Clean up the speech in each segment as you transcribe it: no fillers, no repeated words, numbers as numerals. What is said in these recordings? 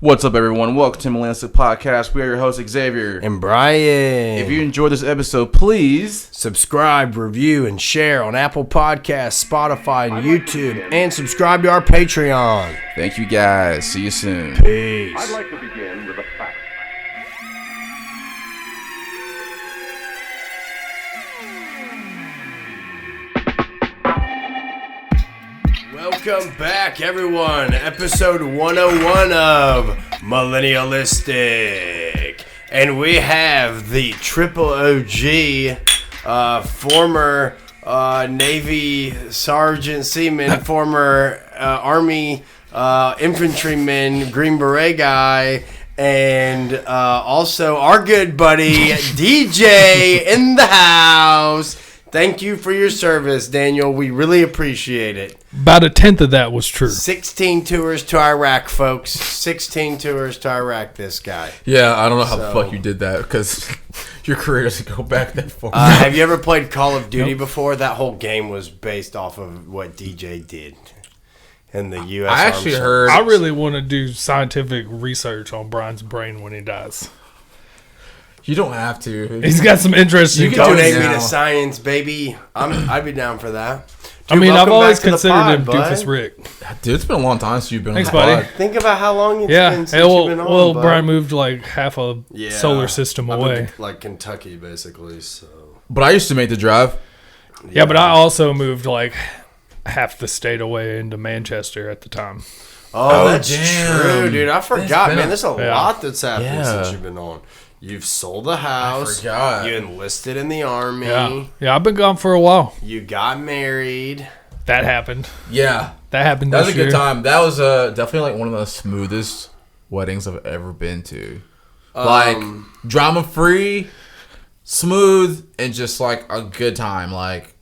What's up, everyone? Welcome to Millennialistic Podcast. We are your hosts, Xavier and Brian. If you enjoyed this episode, please subscribe, review, and share on Apple Podcasts, Spotify, and YouTube, and subscribe to our Patreon. Thank you, guys. See you soon. Peace. I'd like to begin with a fact. Welcome back, everyone. Episode 101 of Millennialistic. And we have the triple OG, former Navy Sergeant Seaman, former Army infantryman, Green Beret guy, and also our good buddy, DJ in the house. Thank you for your service, Daniel. We really appreciate it. About a tenth of that was true. 16 tours to Iraq, folks. 16 tours to Iraq, this guy. Yeah, I don't know how the fuck you did that because your career doesn't go back that far. Have you ever played Call of Duty before? That whole game was based off of what DJ did in the U.S. I actually heard. I really want to do scientific research on Brian's brain when he dies. You don't have to. He's got some interesting. You can donate me to science, baby. I'd be down for that. Dude, I've always considered him bud. Doofus Rick. Dude, it's been a long time since you've been Thanks, on the buddy. pod. Think about how long it's been since you've been on, well, bud. Brian moved like half a solar system away. Like Kentucky, basically. So. But I used to make the drive. Yeah, but I also moved like half the state away into Manchester at the time. Oh, that's damn. true, dude. I forgot, man. There's a Yeah. lot that's happened Yeah. since you've been on. You've sold a house. I forgot. You enlisted in the army. Yeah, I've been gone for a while. You got married. That happened. Yeah. That happened. That was this a good year. time. That was definitely like one of the smoothest weddings I've ever been to. Like drama free, smooth, and just like a good time. Like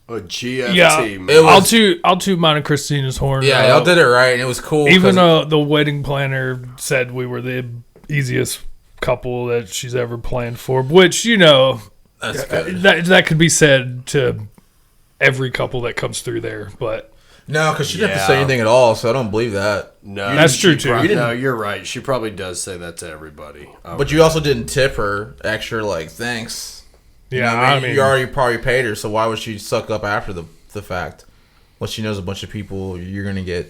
A GFT, Yeah, man. It was- I'll toot mine and Christina's horn. yeah, y'all did it right, and it was cool. Even 'cause- the wedding planner said we were the easiest couple that she's ever planned for, which, that's good. that could be said to every couple that comes through there, but No, because she didn't have to say Yeah. anything at all, so I don't believe that. No, That's true, she too. prob- You no, you're right. She probably does say that to everybody. But you also didn't tip her extra, like, thanks. You know yeah, what I mean, you already probably paid her, so why would she suck up after the fact? Well, she knows a bunch of people you're going to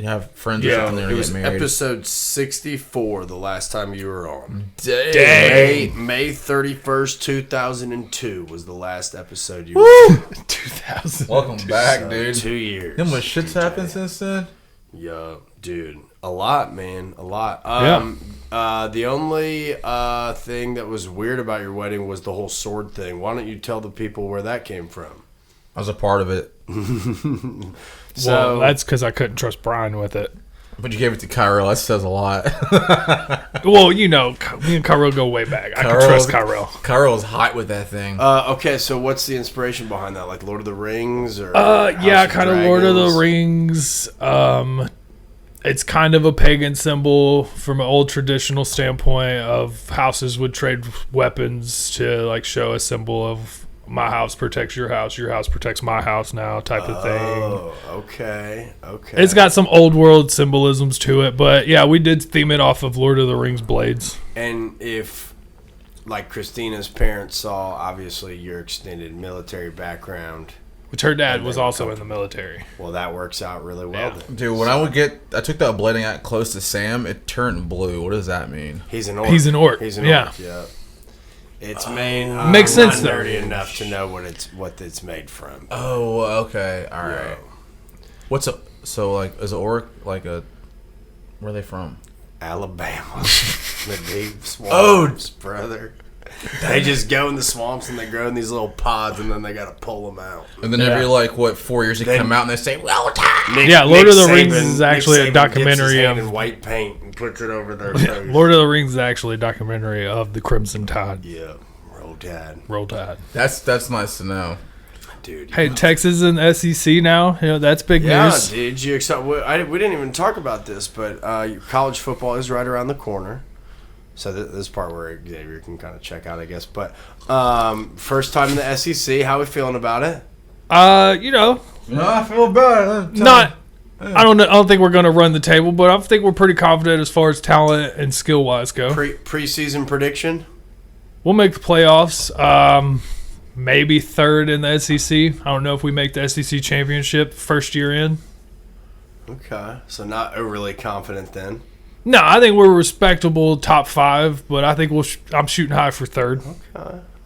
have friends or something that are it going was to get married. episode 64 the last time you were on. Dang. May 31st, 2002 was the last episode you were on. 2000. Welcome back, So, dude. 2 years. You know what shit's happened since then? Yeah, dude. A lot, man. A lot. The only thing that was weird about your wedding was the whole sword thing. Why don't you tell the people where that came from? I was a part of it. So Well, that's because I couldn't trust Brian with it. But you gave it to Kyrell. That says a lot. Well, me and Kyrell go way back. I can trust Kyrell. Kyrell was hot with that thing. okay, so what's the inspiration behind that? Like Lord of the Rings or Yeah, kind of Lord of the Rings? Rings. It's kind of a pagan symbol from an old traditional standpoint of houses would trade weapons to like show a symbol of my house protects your house protects my house now type of thing. Oh, okay. It's got some old world symbolisms to it, but yeah, we did theme it off of Lord of the Rings blades. And if, like Christina's parents saw, obviously your extended military background, Which her dad was also in the military. well, that works out really well. Yeah. Then. Dude, when I took that blade and got close to Sam, it turned blue. What does that mean? He's an orc. He's an orc. Yeah. Yeah. It's made. Makes I'm sense, not though. nerdy enough to know what it's made from. Oh, okay. All right. Is an orc like a, where are they from? Alabama, the deep swamps, brother. They just go in the swamps and they grow in these little pods, and then they gotta pull them out. And then every 4 years they come out and they say, "Well, Lord of the Rings is actually a documentary Dips his hand of- in white paint and puts it over their face. Lord of the Rings is actually a documentary of the Crimson Tide. Yeah, Roll Tide, Roll Tide. that's nice to know." dude. Hey, Texas and SEC now. That's big Yeah, news. dude. We didn't even talk about this, but college football is right around the corner. So this part where Xavier can kind of check out, I guess. But first time in the SEC. How we feeling about it? No, I feel bad. Not I don't think we're going to run the table, but I think we're pretty confident as far as talent and skill wise go. Preseason prediction? We'll make the playoffs. Maybe third in the SEC. I don't know if we make the SEC championship first year in. Okay, so not overly confident then. No, I think we're respectable top 5, but I think I'm shooting high for third.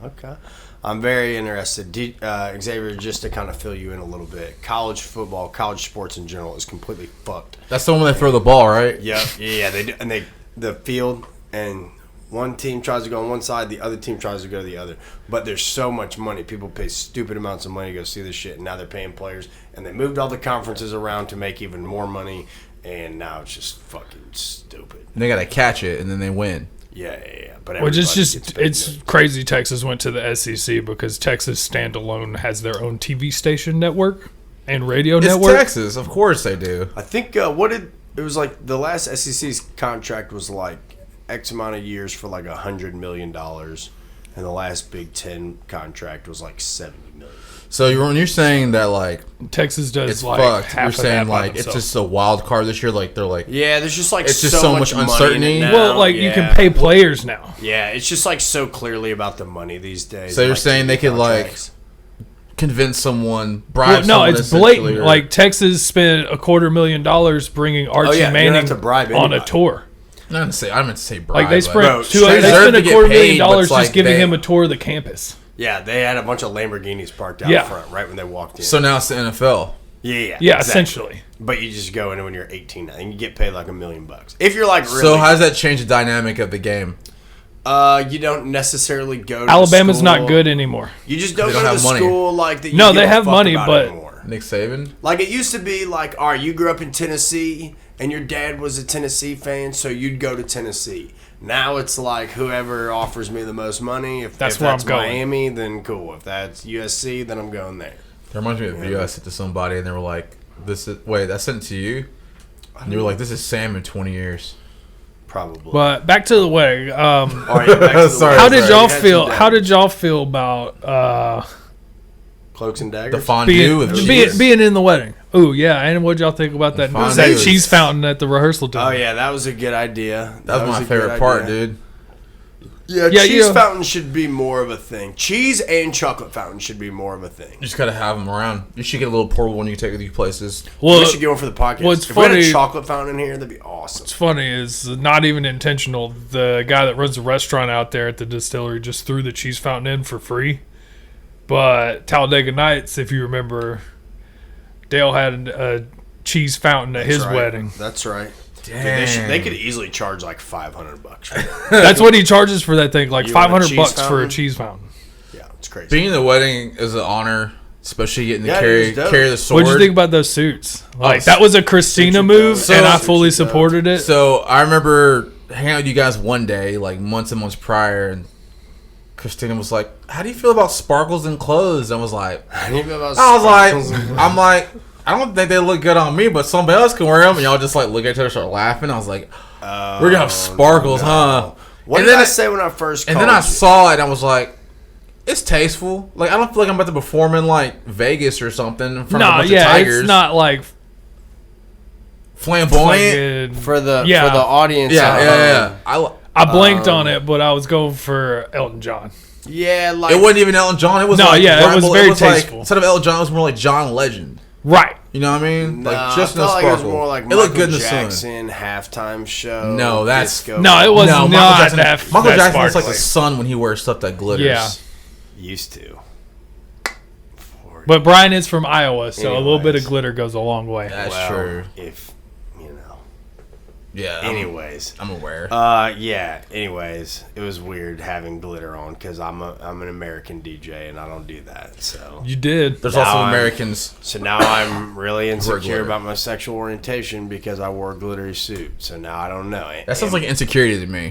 Okay. I'm very interested. Xavier, just to kind of fill you in a little bit, college football, college sports in general is completely fucked. That's the one where they throw the ball, right? Yeah, they do. And the field, and one team tries to go on one side, the other team tries to go to the other. But there's so much money. People pay stupid amounts of money to go see this shit, and now they're paying players. And they moved all the conferences around to make even more money, and now it's just fucking stupid. And they got to catch it, and then they win. Yeah. But which is it's crazy Texas went to the SEC because Texas standalone has their own TV station network and radio network. It's Texas, of course they do. I think it was like the last SEC's contract was like X amount of years for like $100 million, and the last Big Ten contract was like $70 million. So when you're saying that like Texas does it's like fucked, half you're of saying that by like it's themselves. just a wild card this year. Like they're like there's just like it's just so much money uncertainty. in it now. Well, like you can pay players now. Yeah, it's just like so clearly about the money these days. So you're like, saying they could contracts. like convince someone, bribe No, someone it's blatant. essentially, or- Like Texas spent $250,000 bringing Archie you don't Manning have to bribe on a anybody. tour. I meant to say bribe. Like they but- Bro, spent they deserve to get paid, but $250,000 it's like just giving they- him a tour of the campus. Yeah, they had a bunch of Lamborghinis parked out Yeah. front right when they walked in. So now it's the NFL. Yeah, Yeah, exactly. essentially. But you just go in when you're 18 and you get paid like $1 million. If you're like really So how does that change the dynamic of the game? you don't necessarily go to Alabama's school. not good anymore. You just don't They go don't to the have money. school like that. You No, give they a have fuck money, about but- anymore. Nick Saban? Like it used to be like, all right, you grew up in Tennessee and your dad was a Tennessee fan, so you'd go to Tennessee. Now it's like whoever offers me the most money. If That's if where that's I'm going. Miami, then cool. If that's USC, then I'm going there. That reminds me of a video I sent to somebody, and they were like, I sent it to you? And you were like, this is Sam in 20 years. Probably. But back to the wedding. All right, back to the Sorry. wedding. How did y'all You had feel? some How did y'all feel about Cloaks and daggers? The fondue with cheese. being in the wedding? Ooh, yeah. And what y'all think about that Fondue is- cheese fountain at the rehearsal dinner? Oh yeah, that was a good idea. That was my a good favorite part, idea. dude. Yeah, Yeah, cheese yeah. fountain should be more of a thing. Cheese and chocolate fountain should be more of a thing. You just gotta have them around. You should get a little portable one you can take with you places. Well, We should get one for the podcast. what's if we had funny- a chocolate fountain in here, that'd be awesome. what's funny is not even intentional. The guy that runs the restaurant out there at the distillery just threw the cheese fountain in for free. But Talladega Nights, if you remember, Dale had a cheese fountain at his That's right. wedding. That's right. Dude, Dang. they could easily charge like $500 for that. That's what he charges for that thing, like You want a $500 cheese bucks for a fountain? cheese fountain. Yeah, it's crazy. Being in the wedding is an honor, especially getting to Yeah, it carry is dope. the sword. What'd you think about those suits? Like Oh, that was a Christina suits are move, dope. and I Suits fully are dope. supported it. So I remember hanging out with you guys one day, like months and months prior, and Christina was like, "How do you feel about sparkles and clothes?" And I was like, I I don't think they look good on me, but somebody else can wear them. And y'all just like look at each other, start laughing. I was like, "We're gonna have sparkles, huh?" What And did then I I- say when I first And called then I you? saw it, and I was like, "It's tasteful. Like I don't feel like I'm about to perform in like Vegas or something in front of a Nah, bunch of yeah, tigers." it's not like flamboyant. fucking- for the Yeah. audience. Yeah, at yeah, home. yeah. I blanked on it, but I was going for Elton John. Yeah, like It wasn't even Elton John. It was No, like yeah, it was Rebel. very like, tasteful. instead of Elton John, it was more like John Legend. Right. You know what I mean? Nah, Like just I no felt like sparkle. it was more like it looked good in the Jackson sun. halftime show. No, that's- disco. No, it was No, not that. Michael that Jackson looks like sparkly. the sun when he wears stuff that glitters. Yeah. used to. But Brian is from Iowa, so a little bit of Anyways. glitter goes a long way. That's Well, true. If you know. Yeah. Anyways. I'm aware. Yeah. Anyways, it was weird having glitter on because I'm an American DJ and I don't do that. So You did. There's now also I'm- Americans. now I'm really insecure glitter. about my sexual orientation because I wore a glittery suit. So now I don't know. That sounds like insecurity to me.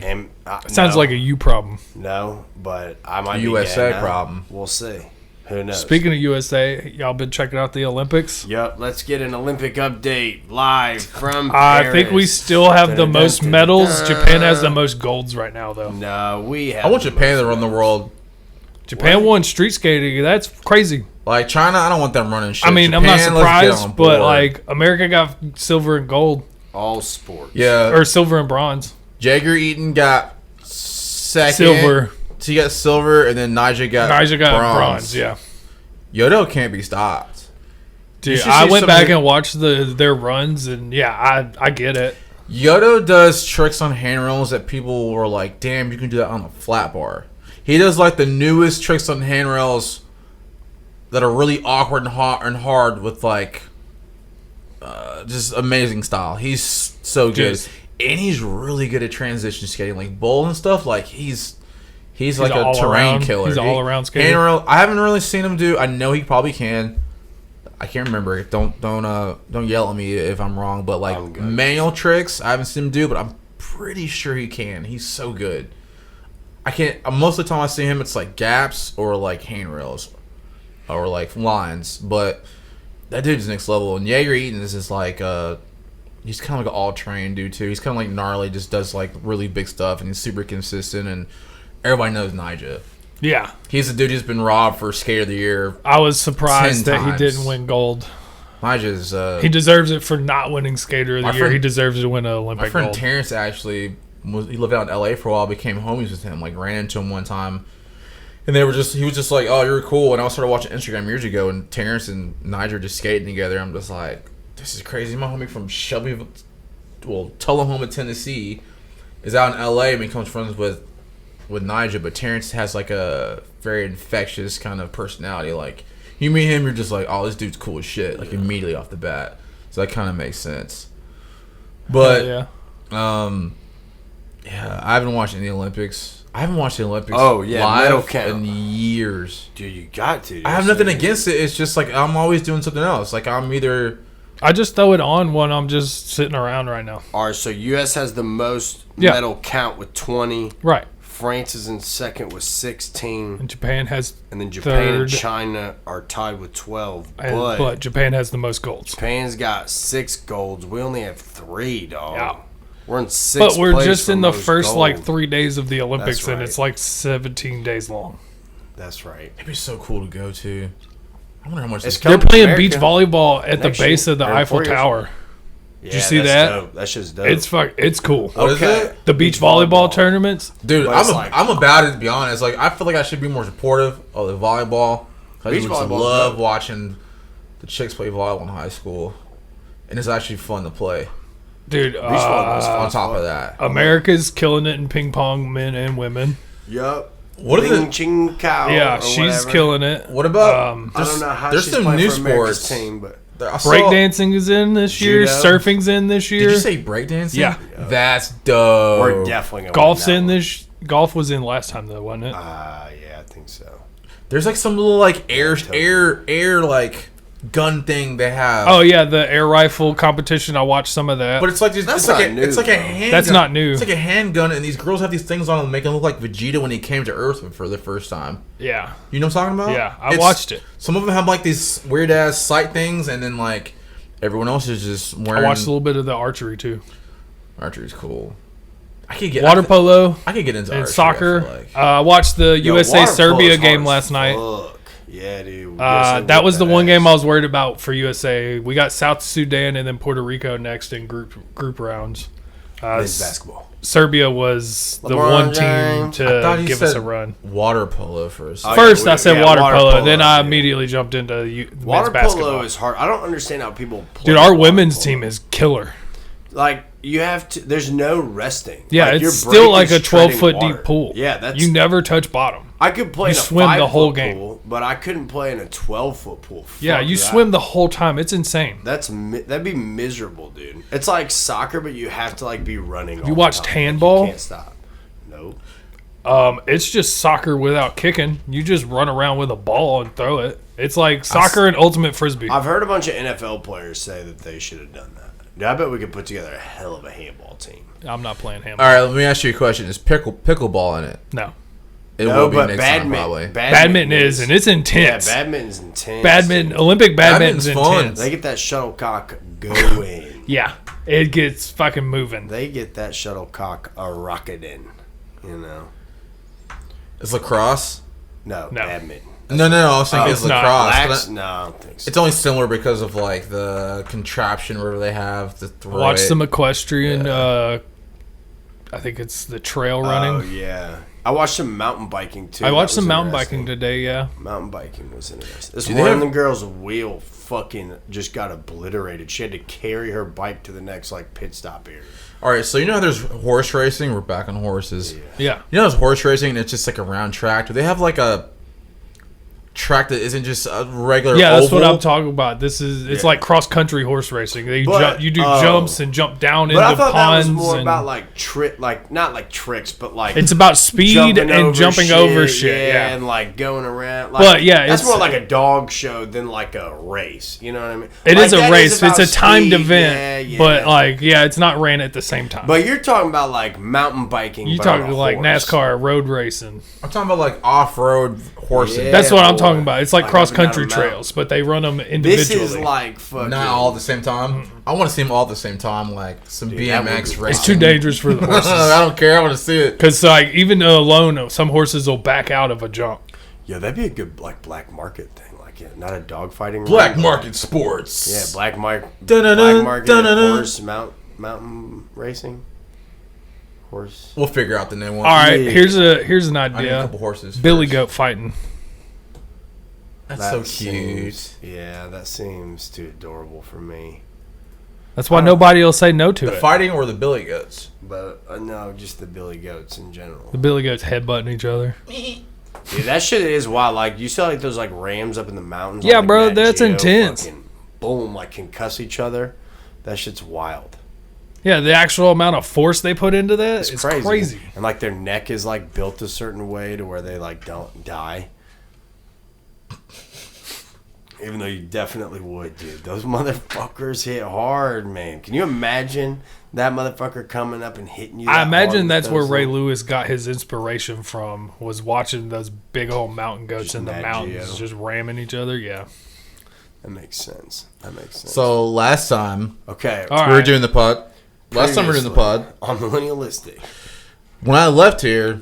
Sounds like a you problem. no, but I might USA be gay now. problem. We'll see. Who knows? Speaking of USA, y'all been checking out the Olympics? Yep, let's get an Olympic update live from I Paris. think we still have the most medals. Japan has the most golds right now, though. No, we have. I want the Japan most to run the medals. world. Japan won street skating. That's crazy. Like China, I don't want them running shit. I mean, Japan, I'm not let's get surprised, on but board. like America got silver and gold, All sports. yeah, or silver and bronze. Jagger Eaton got second. Silver. So you got silver, and then Niger got bronze. Yeah. Yodo can't be stopped. Dude, should I see went some back of the- and watched their runs, and yeah, I get it. Yodo does tricks on handrails that people were like, damn, you can do that on a flat bar. He does like the newest tricks on handrails that are really awkward and hot and hard with like just amazing style. He's so good. Just- And he's really good at transition skating, like bowl and stuff. Like he's like a all terrain around- killer. he's all around skater. Handrail, I haven't really seen him do. I know he probably can. I can't remember. Don't yell at me if I'm wrong. But like manual tricks, I haven't seen him do. But I'm pretty sure he can. He's so good. I can't. Most of the time I see him, it's like gaps or like handrails or like lines. But that dude's next level. And Jaeger Eaton is just like he's kind of like an all-train dude too. He's kind of like gnarly, just does like really big stuff, and he's super consistent. And everybody knows Nija. Yeah, He's the dude who's been robbed for Skater of the Year. I was surprised 10 that he times. didn't win gold. Nija's He deserves it for not winning Skater of the My Year. friend- He deserves to win an my Olympic friend gold. Terrence actually he lived out in LA for a while, became homies with him, like ran into him one time. And he was just like, "Oh, you're cool." And I started watching Instagram years ago, and Terrence and Niger just skating together. I'm just like, this is crazy. My homie from Tullahoma, Tennessee, is out in LA and becomes friends with Niger. But Terrence has like a very infectious kind of personality. Like you meet him, you're just like, "Oh, this dude's cool as shit!" Like immediately off the bat. So that kind of makes sense. But yeah. yeah, I haven't watched any Olympics. I haven't watched the Olympics medal live count. in years. Dude, you got to. I have nothing against it. It's just like I'm always doing something else. Like I'm either I just throw it on when I'm just sitting around right now. All right, so U.S. has the most Yeah. medal count with 20. Right. France is in second with 16. And Japan has And then Japan and third. China are tied with 12. but Japan has the most golds. Japan's got 6 golds. We only have 3, dog. Yeah. We're in 6th But we're place just for in the most first gold. like 3 days of the Olympics, That's and right. it's like 17 days long. That's right. it'd be so cool to go to. I wonder how much It's this. They're Come to playing America. beach volleyball at the Next base year, of the or in Eiffel 4 years. Tower. Yeah, you see that's that? Dope. That's just dope. It's cool. What is okay. it? The beach volleyball tournaments. Dude, But it's like- I'm about it to be honest. Like I feel like I should be more supportive of the volleyball. I Beach used to volleyball's love dope. watching the chicks play volleyball in high school, and it's actually fun to play. Dude, On top of that, America's killing it in ping pong, men and women. Yup. What are Ling the- Ching Cow. Yeah, or she's whatever. killing it. what about? I don't know how there's she's some playing new for America's sports. team, but I saw- Breakdancing is in this year. Judo. Surfing's in this year. Did you say breakdancing? Yeah. That's dope. we're definitely going Golf's in this. Golf was in last time though, wasn't it? Yeah, I think so. There's like some little like air like gun thing they have. Oh yeah, the air rifle competition. I watched some of that. But it's like That's it's like not a new, it's like a though. handgun. That's not new. It's like a handgun, and these girls have these things on them, make them look like Vegeta when he came to Earth for the first time. yeah, You know what I'm talking about? Yeah, I watched it. Some of them have like these weird ass sight things, and then like everyone else is just I wearing. watched a little bit of the archery too. Archery's cool. I could get Water polo I could get into and archery, soccer. I feel like. I watched the Yo, USA water Serbia polo's game hard last as night. fuck. Yeah, dude. That was the one game I was worried about for USA. We got South Sudan and then Puerto Rico next in group rounds. Men's basketball. Serbia was the LeBron one team James. I thought to you give us said a run. Water polo first. Oh, First, yeah, I said yeah, water water polo. polo, Then I yeah. immediately jumped into men's Water basketball. polo is hard. I don't understand how people play. Dude, our water women's polo. team is killer. Like, you have to. There's no resting. Yeah, Like, your it's still break like is a 12-foot treading water. deep pool. Yeah, that's. You never touch bottom. I could play you in a swim the 5-foot whole game. pool, but I couldn't play in a 12-foot pool. Yeah, Fuck you that. swim the whole time. It's insane. That'd be miserable, dude. It's like soccer, but you have to like be running. all You the watched time. handball? You can't stop. Nope. It's just soccer without kicking. You just run around with a ball and throw it. It's like soccer and ultimate frisbee. I've heard a bunch of NFL players say that they should have done that. Dude, I bet we could put together a hell of a handball team. I'm not playing handball. All right, let me ask you a question: is pickleball in it? No. It No, will be but next time, badminton. probably. Badminton is, and it's Yeah, intense. badminton's intense. Badminton, Olympic badminton's Badminton's fun. intense. They get that shuttlecock going. Yeah, it gets fucking moving. They get that shuttlecock a rocketing. You know. Is lacrosse? No, No. badminton. No. I was thinking it's lacrosse. Lax? No, I don't think so. It's only similar because of like the contraption where they have to throw Watch it. some equestrian. I think it's the trail running. Oh yeah, I watched some mountain biking too. I watched That was some mountain interesting. biking today. Yeah. Mountain biking was interesting. This Do one they of have- the girls' wheel fucking just got obliterated. She had to carry her bike to the next like pit stop area. All right, so you know how there's horse racing? We're back on horses. Yeah. You know there's horse racing and it's just like a round track? Do they have like a track that isn't just a regular Yeah, that's oval? what I'm talking about. It's like cross country horse racing. You do jumps and jump down But I into thought that was ponds. more and about like not like tricks, but like it's about speed and jumping over shit. Yeah. and like going around. Like, But, yeah, that's it's- more like a dog show than like a race. You know what I mean? It Like, is a that race. about It's a timed speed. event, Yeah. but it's not ran at the same time. But you're talking about like mountain biking. You but on talking a like horse. NASCAR road racing. I'm talking about like off-road horsing. Yeah. That's what I'm boy. talking about. It's like Like cross up and down country a mountain. trails, but they run them This individually. is like fucking. Not all at the same time. I want to see them all at the same time, like some that BMX would be racing. it's too dangerous for the horses. I don't care. I want to see it. Because like even alone, some horses will back out of a jump. Yeah, that'd be a good like black market thing. Like not a dog fighting. Black ring, market sports. Yeah, black market. Dun-dun-dun, Black market dun-dun-dun. horse mountain racing. Horse. We'll figure out the name. All right, Yeah. here's an I need a idea. couple horses. Billy first. goat fighting. That's That so cute. That seems too adorable for me. That's why nobody will say no to The it. fighting or the Billy goats? But no, just the billy goats in general. The Billy goats headbutting each other. Dude, that shit is wild. Like you saw like those like rams up in the mountains. Yeah, on, like, bro, Nat that's Geo, intense. fucking boom, like concuss each other. That shit's wild. Yeah, the actual amount of force they put into that is crazy. And like their neck is like built a certain way to where they like don't die. Even though you definitely would, dude. Those motherfuckers hit hard, man. Can you imagine that motherfucker coming up and hitting you? I that imagine hard that's with where those Ray little- Lewis got his inspiration from, was watching those big old mountain goats Just in the Nat mountains Geo. just ramming each other. Yeah. That makes sense. So last time Okay. All we were right. doing the pod. Last time we were doing the pod. On Millennialistic. When I left here,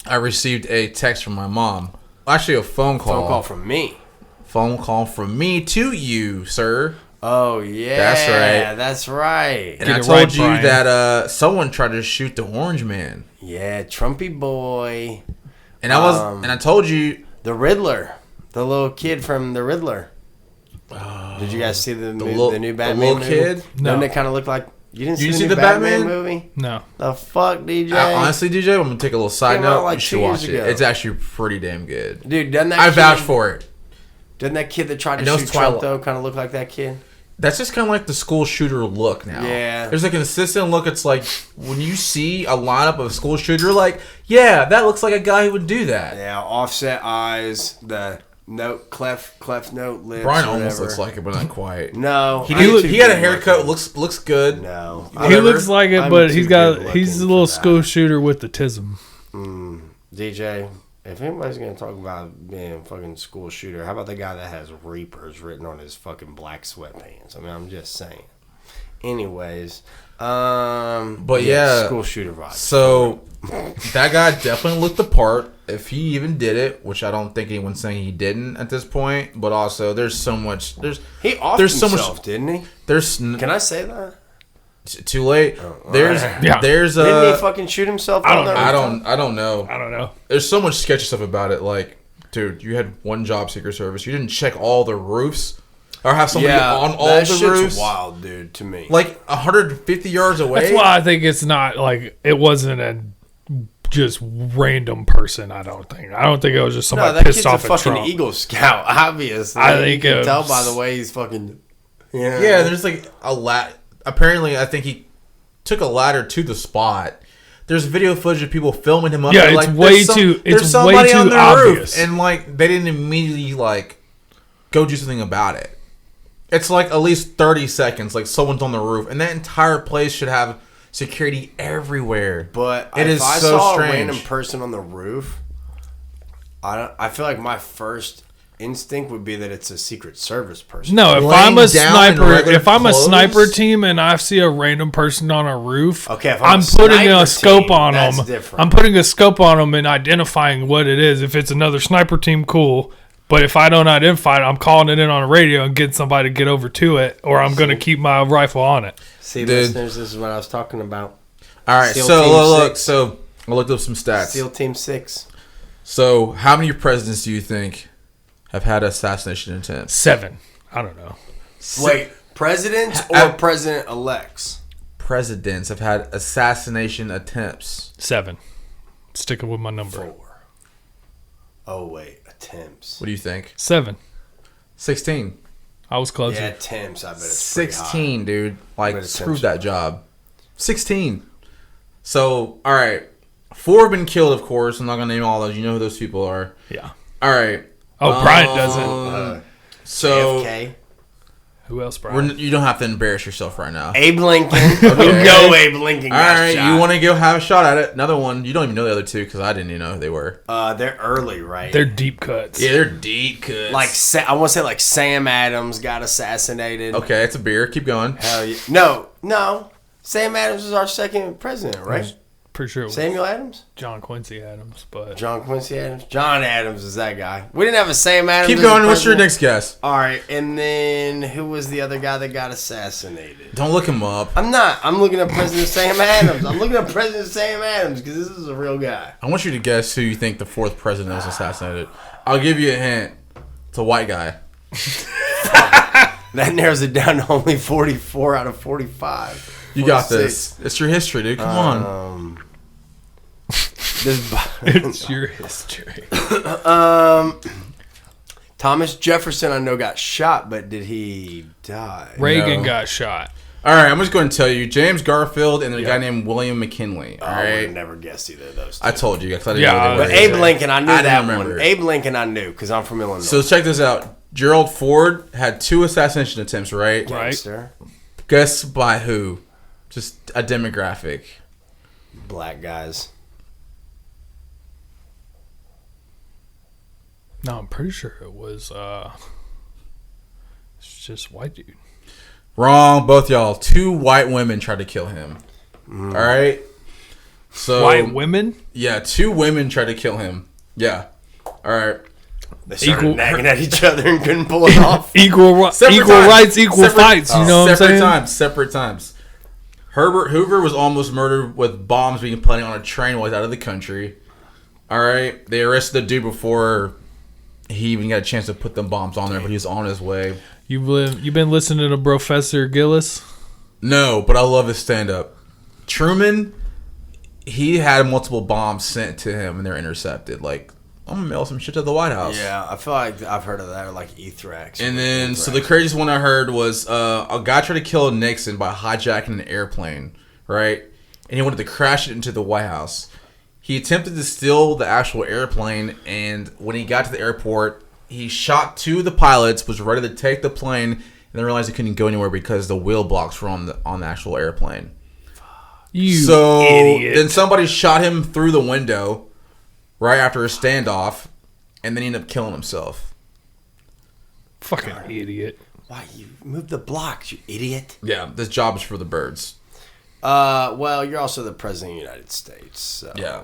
I received a text from my mom. Actually, a phone call. Phone call from me. Phone call from me to you, sir. Oh, yeah. That's right. That's right. And Get I it told right, you Brian. that someone tried to shoot the Orange Man. Yeah, Trumpy boy. And I told you The Riddler. The little kid from The Riddler. Did you guys see the new Batman little movie? kid? No. Doesn't it kind of look like... You didn't You see see the new the Batman, Batman? movie? No. The fuck, DJ? honestly, DJ, I'm gonna take a little side Came out note. like You 2 should years watch it. ago. It's actually pretty damn good. Dude, doesn't that I kid, vouch for it. Doesn't that kid that tried to And those shoot Trump, Twilight- though, kind of look like that kid? That's just kind of like the school shooter look now. Yeah. There's a consistent look. It's like when you see a lineup of a school shooter, you're like, yeah, that looks like a guy who would do that. Yeah, offset eyes, the note, cleft note lips. Brian or almost whatever. looks like it, but not quite. No. He, I'm did- too he had a good haircut. looking. Looks good. No. He Whatever. looks like it, I'm but too he's good a looking little for that. school shooter with the tism. DJ, if anybody's going to talk about being a fucking school shooter, how about the guy that has Reapers written on his fucking black sweatpants? I mean, I'm just saying. Anyways, But yeah, school shooter vibes. So that guy definitely looked the part. If he even did it, which I don't think anyone's saying he didn't at this point. But also, there's so much. He offed there's so himself, much. didn't he? There's Can I say that? too late. There's Yeah. there's Didn't he fucking shoot himself? I don't on know. the I rooftop? don't know. I don't know. There's so much sketchy stuff about it. Like, dude, you had one job seeker service. You didn't check all the roofs or have somebody on all that the shit's roofs. wild, dude, to me. Like 150 yards away. That's why I think it's not like it wasn't a just random person. I don't think it was just no, somebody that pissed kid's a off at fucking Trump. Eagle Scout, obviously. I think you can it tell was- by the way he's fucking. Yeah, there's like a lat. Apparently, I think he took a ladder to the spot. There's video footage of people filming him up. Yeah, there, it's like, way there's too- there's it's somebody way too on the obvious. roof, and like they didn't immediately like go do something about it. It's like at least 30 seconds. Like someone's on the roof, and that entire place should have security everywhere. But It if is I so saw strange. a random person on the roof, I feel like my first instinct would be that it's a Secret Service person. No, if Laying I'm a down in sniper, regular if I'm a clothes? sniper team and I see a random person on a roof, Okay, if I'm a putting sniper a scope team, on that's them. different. I'm putting a scope on them and identifying what it is. If it's another sniper team, cool. But if I don't identify it, I'm calling it in on a radio and getting somebody to get over to it, or I'm going to keep my rifle on it. See, Dude. listeners, this is what I was talking about. All right, SEAL so Team look, 6. so I looked up some stats. SEAL Team 6. So, how many presidents do you think have had assassination attempts? 7. I don't know. Wait, presidents or president-elects? Presidents have had assassination attempts. 7. Sticking with my number. 4. Oh, wait, attempts. What do you think? 7. 16. I was closer. Yeah, attempts, I bet it's pretty 16, dude. Like, But it's screw attempts. that job. 16. So, all right. 4 have been killed, of course. I'm not going to name all those. You know who those people are. Yeah. All right. Oh, Bryant doesn't. high. So, AFK. Who else, Bryant? you don't have to embarrass yourself right now. Abe Lincoln. Okay. We know Abe Lincoln All got right, shot. you want to go have a shot at it? Another one. You don't even know the other two because I didn't even know who they were. They're early, right? They're deep cuts. Yeah, they're deep cuts. like I want to say like Sam Adams got assassinated. Okay, it's a beer. Keep going. Hell yeah. No. Sam Adams was our second president, right? Pretty sure it was Samuel Adams? John Quincy Adams, but John Quincy Adams? John Adams is that guy. We didn't have a Sam Adams. Keep as a going. What's your president. next guess? All right, and then who was the other guy that got assassinated? Don't look him up. I'm not. I'm looking at President Sam Adams. I'm looking at President Sam Adams because this is a real guy. I want you to guess who you think the 4th president was assassinated. I'll give you a hint. It's a white guy. That narrows it down to only 44 out of 45. You got 46. this. It's your history, dude. Come on. it's your history. Thomas Jefferson, I know, got shot, but did he die? Reagan No. got shot. All right, I'm just going to tell you. James Garfield and a guy named William McKinley. All I would right. have never guessed either of those two. I told you because I didn't Yeah, know they But were. Abe Lincoln, I knew I didn't that remember. one. Abe Lincoln, I knew because I'm from Illinois. So check this out. Gerald Ford had 2 assassination attempts, right? Right. Gangster, Guess by who? Just a demographic. black guys. No, I'm pretty sure it was it's just white dude. Wrong, both y'all. 2 white women tried to kill him. All right. So White women? yeah, 2 women tried to kill him. Yeah. All right. They started Equal- nagging at each other and couldn't pull it off. Equal Separate equal times. rights, equal Separate- fights. You know what I'm separate saying? Separate times. Herbert Hoover was almost murdered with bombs being planted on a train while he's out of the country. All right. They arrested the dude before he even got a chance to put them bombs on there, but he was on his way. You've been listening to Professor Gillis? No, but I love his stand-up. Truman, he had multiple bombs sent to him, and they're intercepted. Like, I'm going to mail some shit to the White House. Yeah, I feel like I've heard of that, or like Ethrax. And then, so the craziest one I heard was a guy tried to kill Nixon by hijacking an airplane, right? And he wanted to crash it into the White House. He attempted to steal the actual airplane, and when he got to the airport, he shot 2 of the pilots, was ready to take the plane, and then realized he couldn't go anywhere because the wheel blocks were on the actual airplane. You So idiot. then somebody shot him through the window right after a standoff, and then he ended up killing himself. Fucking idiot. Why you moved the blocks, you idiot? Yeah, this job is for the birds. Well, you're also the president of the United States, so Yeah.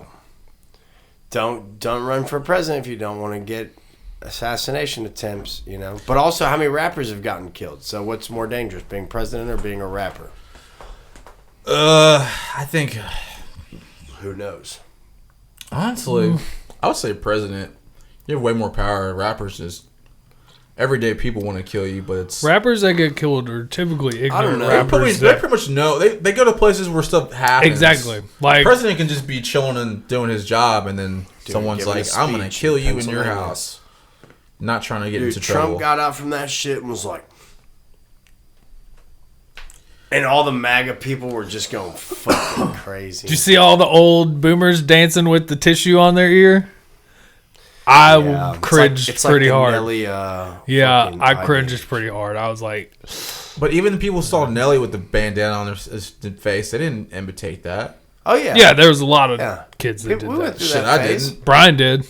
don't run for president if you don't want to get assassination attempts, you know. But also, how many rappers have gotten killed? So what's more dangerous, being president or being a rapper? I think, Who knows? honestly, I would say president. You have way more power. Rappers just everyday people want to kill you, but it's Rappers that get killed are typically ignorant know. rappers. they pretty much know. They go to places where stuff happens. Exactly. Like President can just be chilling and doing his job, and then someone's giving a like, "I'm gonna speech kill in you in your Pennsylvania. house." Not trying to get Dude, into Trump trouble. got out from that shit and was like, and all the MAGA people were just going fucking crazy. did you see all the old boomers dancing with the tissue on their ear? I cringed it's pretty the hard. Nelly, Yeah, fucking I idea. cringed pretty hard. I was like, But even the people who saw Nelly with the bandana on his face, they didn't imitate that. Oh yeah, yeah, there was a lot of Yeah. kids We that did went that. through Shit, that I phase. didn't. Brian did.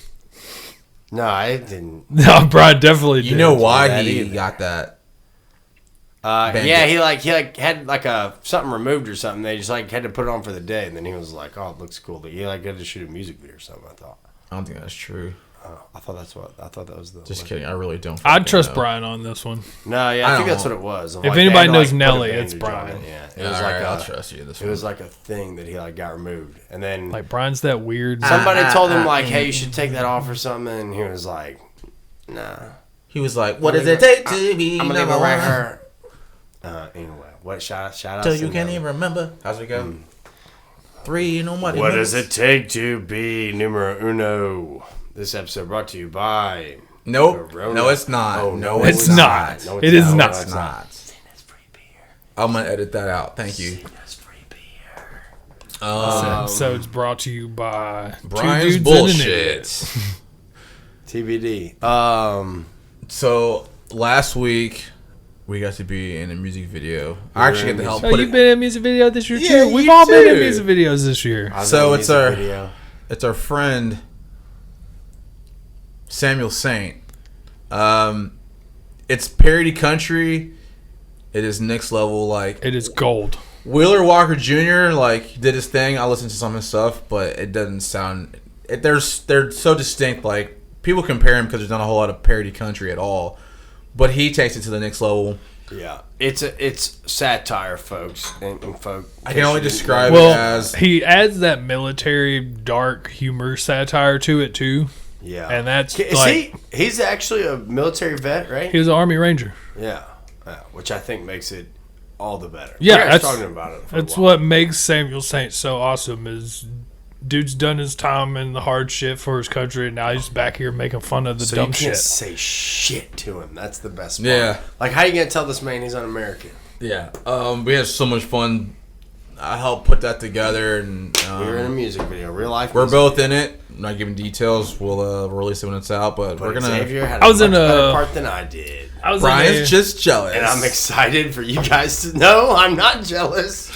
No, I didn't. No, Brian definitely did. You know why that he either. got that? Yeah, he had like a something removed or something. They just like had to put it on for the day, and then he was like, "Oh, it looks cool." But he like had to shoot a music video or something. I thought. I don't think that's true. I thought that was the. Just kidding. I really don't. I'd trust know. Brian on this one. No, yeah, I think don't that's know. what it was. If Like, anybody they had to, knows put a Nelly, it's bandage on Brian. it, Yeah, it Yeah, was all like right, a, I'll trust you. This it was like a thing that he like got removed, and then Like Brian's that weird. somebody told him like, "Hey, you should take that off or something," and he was like, "Nah." He was like, "What does it take to be I'm gonna leave it number right one? here. Anyway, what shout out Till to you can't Nelly. even remember." How's it go? 3, nobody. What does it take to be numero uno? This episode brought to you by. Nope. Corona. No, it's not. Oh, no, it's not. No, It is not. It's not. That's free beer. I'm gonna edit that out. Thank you. That's free beer. This episode's brought to you by Brian's Two Dudes and an Idiot. bullshit. TBD. So last week we got to be in a music video. I actually get to help So put you've it. been in a music video this year Yeah, too. We've you all been in too. music videos this year. I was So in a it's music our- video. It's our friend Samuel Saint. It's parody country. It is next level. Like It is gold. Wheeler Walker Jr. like did his thing. I listened to some of his stuff, but it doesn't sound. They're so distinct. Like people compare him because there's not a whole lot of parody country at all. But he takes it to the next level. Yeah, it's satire, folks, and folk. I can only describe it Well, as he adds that military dark humor satire to it too, Yeah, and that's Is like he's actually a military vet, right? he was an Army Ranger. Yeah, which I think makes it all the better. Yeah, We were that's- talking about it. For That's a while. what makes Samuel Saint so awesome. Is dude's done his time in the hard shit for his country, and now he's back here making fun of the So dumb you can't shit. say shit to him. That's the best part. Yeah. Like, how you gonna tell this man he's un-American? yeah. We had so much fun. I helped put that together, and We were in a music video, real life. we're music both in it. I'm not giving details. We'll release it when it's out, but But we're gonna. Xavier had I was a in much a- better part than I did. I was Brian's just jealous, And I'm excited for you guys to know I'm not jealous.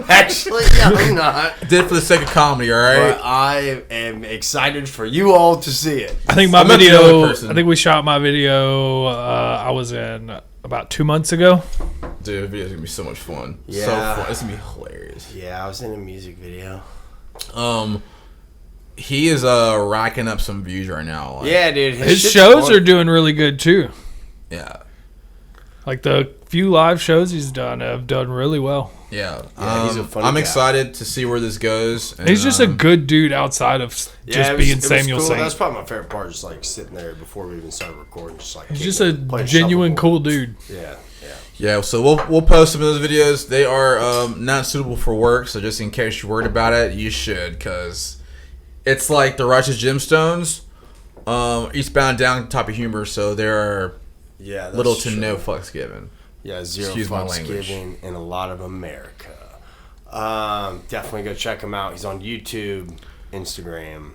Actually, I'm not. Did it for the sake of comedy, all right? But I am excited for you all to see it. I think my I'm not the video. only person. I think we shot my video. I was in about 2 months ago. Dude, the video's gonna be so much fun. So Yeah. fun. It's gonna be hilarious. Yeah, I was in a music video. He is racking up some views right now. Like, Yeah, dude. His shit's shows fun. are doing really good too. yeah, Like the few live shows he's done have done really well. yeah. Yeah, he's a funny I'm guy. excited to see where this goes. And, He's just a good dude outside of just it being was Samuel cool. Saint. That's probably my favorite part, just like sitting there before we even started recording, just like He's kicking just a it, playing genuine shuffleboard. cool dude. Yeah. Yeah, so we'll post some of those videos. They are not suitable for work, so just in case you're worried about it, you should, because it's like the Righteous Gemstones, eastbound down type of humor. So there are Yeah, that's little to true. no fucks given. Yeah, zero Excuse my fucks language. given in a lot of America. Definitely go check him out. He's on YouTube, Instagram,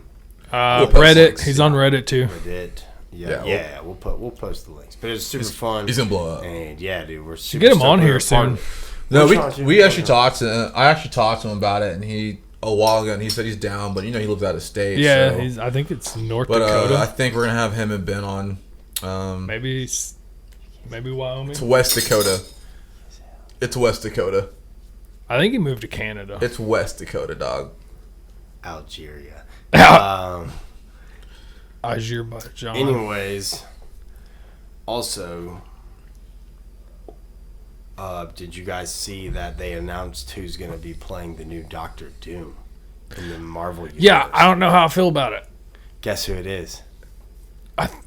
We'll post Reddit. links, He's yeah. on Reddit too. Reddit. Yeah, Yeah, we'll post the links. But it's super fun. He's gonna blow up. And yeah, dude, we're super. Get him on stoked here we're soon. part- No, Which one? we actually talked to. I actually talked to him about it, and he a while ago, and he said he's down, but he lives out of state. Yeah, so. I think it's North But Dakota. I think we're gonna have him and Ben on. maybe Wyoming. It's West Dakota. It's West Dakota. I think he moved to Canada. It's West Dakota, dog. Algeria. John. Anyways, also, did you guys see that they announced who's going to be playing the new Doctor Doom in the Marvel universe? Yeah, I don't know how I feel about it. Guess who it is?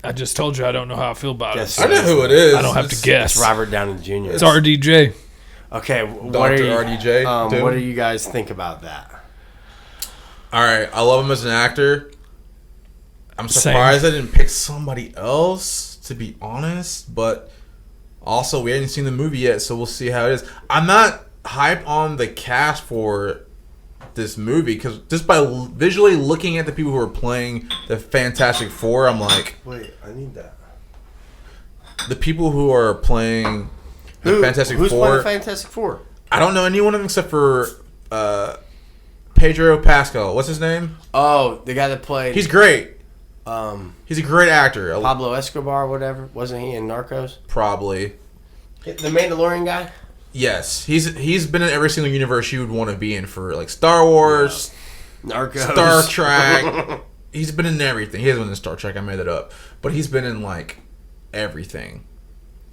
I just told you I don't know how I feel about Guess it. I know who it is. I don't have to guess. It's Robert Downey Jr. It's RDJ. Okay, what Dr. are you, RDJ Doom? what do you guys think about that? All right, I love him as an actor. I'm Same. surprised I didn't pick somebody else, to be honest. But also, we haven't seen the movie yet, so we'll see how it is. I'm not hype on the cast for this movie because just by visually looking at the people who are playing the Fantastic Four, I'm like, Wait, I need that. the people who are playing the Fantastic Who's Four. playing Fantastic Four? I don't know any one of them except for Pedro Pascal. What's his name? Oh, the guy that played. He's great. He's a great actor. Pablo Escobar, whatever. Wasn't he in Narcos? Probably. The Mandalorian guy? Yes, he's been in every single universe you would want to be in for like Star Wars, Narcos, Star Trek. He's been in everything. He hasn't been in Star Trek. I made it up, but he's been in like everything,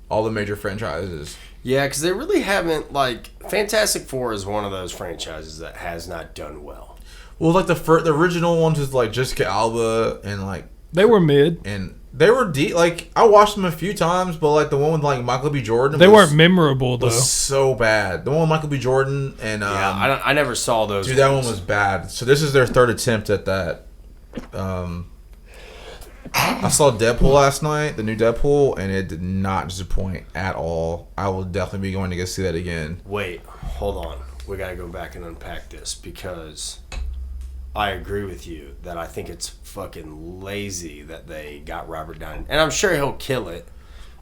all the major franchises. Yeah, because they really haven't like Fantastic Four is one of those franchises that has not done well. Well, like the original ones is like Jessica Alba and like they were mid. And they were deep. Like I watched them a few times, but like the one with like Michael B. Jordan, they weren't memorable though. Was so bad. The one with Michael B. Jordan and I never saw those. Dude, that one was bad. So this is their third attempt at that. I saw Deadpool last night, the new Deadpool, and it did not disappoint at all. I will definitely be going to go see that again. Wait, hold on. We gotta go back and unpack this because I agree with you that I think it's fucking lazy that they got Robert Downey. And I'm sure he'll kill it,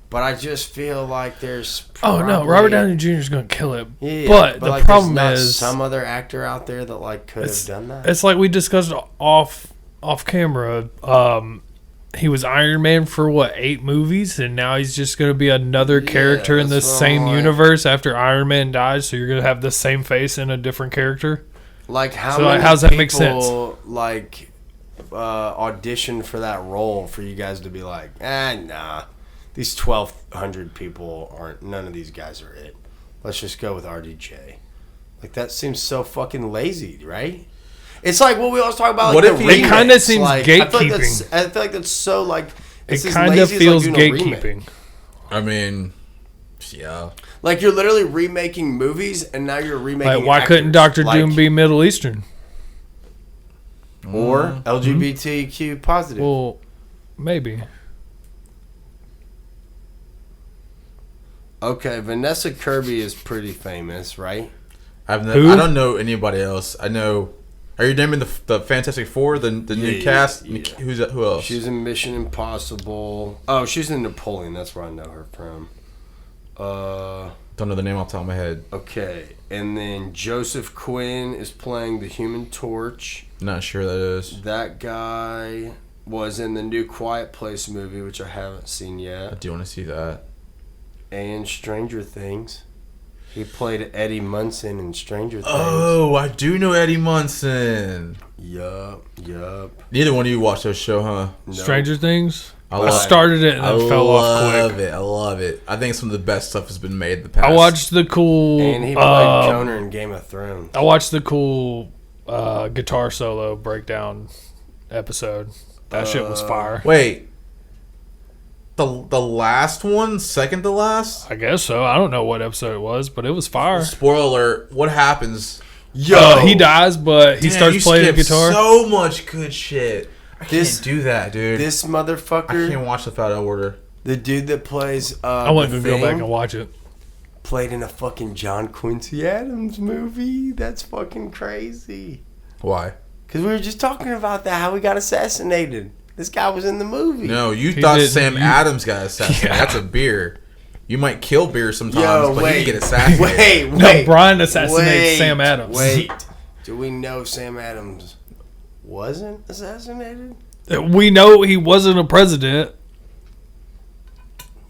but I just feel like there's probably, oh no, Robert Downey Jr. is going to kill it. Yeah, but the like, problem there's not is some other actor out there that like could have done that. It's like we discussed off camera. He was Iron Man for what, 8 movies, and now he's just going to be another character in the same universe after Iron Man dies. So you're going to have the same face in a different character. Like how so many how's that make sense? Like auditioned for that role for you guys to be like, nah, these 1,200 people aren't. None of these guys are it. Let's just go with RDJ. Like that seems so fucking lazy, right? It's like what we always talk about. Like, what if it kind of seems like, gatekeeping? I feel like that's so like it kind of feels like gatekeeping. I mean, yeah. Like you're literally remaking movies, and now you're remaking. Like, why couldn't Dr. Doom be Middle Eastern or LGBTQ positive? Well, maybe. Okay, Vanessa Kirby is pretty famous, right? I don't know anybody else. I know. Are you naming the Fantastic Four, the new cast? Yeah. Who else? She's in Mission Impossible. Oh, she's in Napoleon. That's where I know her from. Don't know the name off the top of my head. Okay, and then Joseph Quinn is playing the Human Torch. Not sure that is. That guy was in the new Quiet Place movie, which I haven't seen yet. I do want to see that. And Stranger Things. He played Eddie Munson in Stranger Things. Oh, I do know Eddie Munson. Yup. Neither one of you watched that show, huh? No. Stranger Things? I started it and then fell off quick. I love it. I think some of the best stuff has been made in the past. I watched the cool... And he played Jonah in Game of Thrones. I watched the cool guitar solo breakdown episode. That shit was fire. Wait. The last one? Second to last? I guess so. I don't know what episode it was, but it was fire. Spoiler alert. What happens? He dies, but he starts playing the guitar. So much good shit. I can't do that, dude. This motherfucker. I can't watch without order. The dude that plays I want to go back and watch it. Played in a fucking John Quincy Adams movie. That's fucking crazy. Why? Because we were just talking about that, how we got assassinated. This guy was in the movie. No, you thought Sam Adams got assassinated. Yeah. That's a beer. You might kill beer sometimes, but you get assassinated. No, Brian assassinates Sam Adams. Wait. Do we know Sam Adams wasn't assassinated? We know he wasn't a president.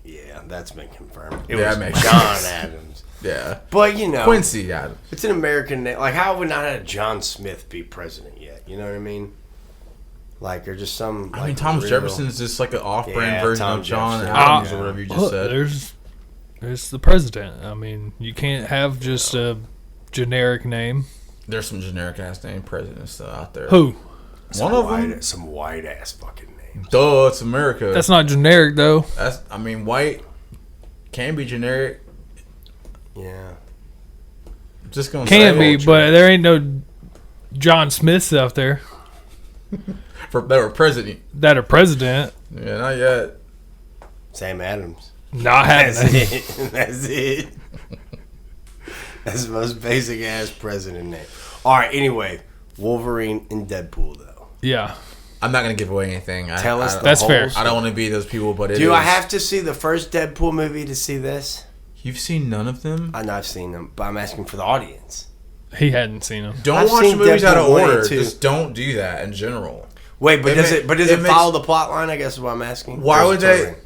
Yeah, that's been confirmed. It was John Adams. Yeah. But, you know. Quincy Adams. It's an American name. Like, how have we not had John Smith be president yet? You know what I mean? Like, or just some... I mean, Thomas Jefferson's just like an off-brand version of John Adams or whatever you just said. There's the president. I mean, you can't have just a generic name. There's some generic-ass name presidents out there. Who? One of them? Some white-ass fucking names. Duh, it's America. That's not generic, though. White can be generic. Yeah. Just gonna can be, but there ain't no John Smiths out there. That were president. That are president. Yeah, not yet. Sam Adams. Not happening. That's it. That's the most basic ass president name. All right. Anyway, Wolverine and Deadpool though. Yeah. I'm not gonna give away anything. Tell us. That's fair. I don't want to be those people, but do I have to see the first Deadpool movie to see this? You've seen none of them? I know I've seen them, but I'm asking for the audience. He hadn't seen them. Don't watch movies out of order. Just don't do that in general. Wait, but does it makes- follow the plot line? I guess is what I'm asking. Why Or would is it they? totally-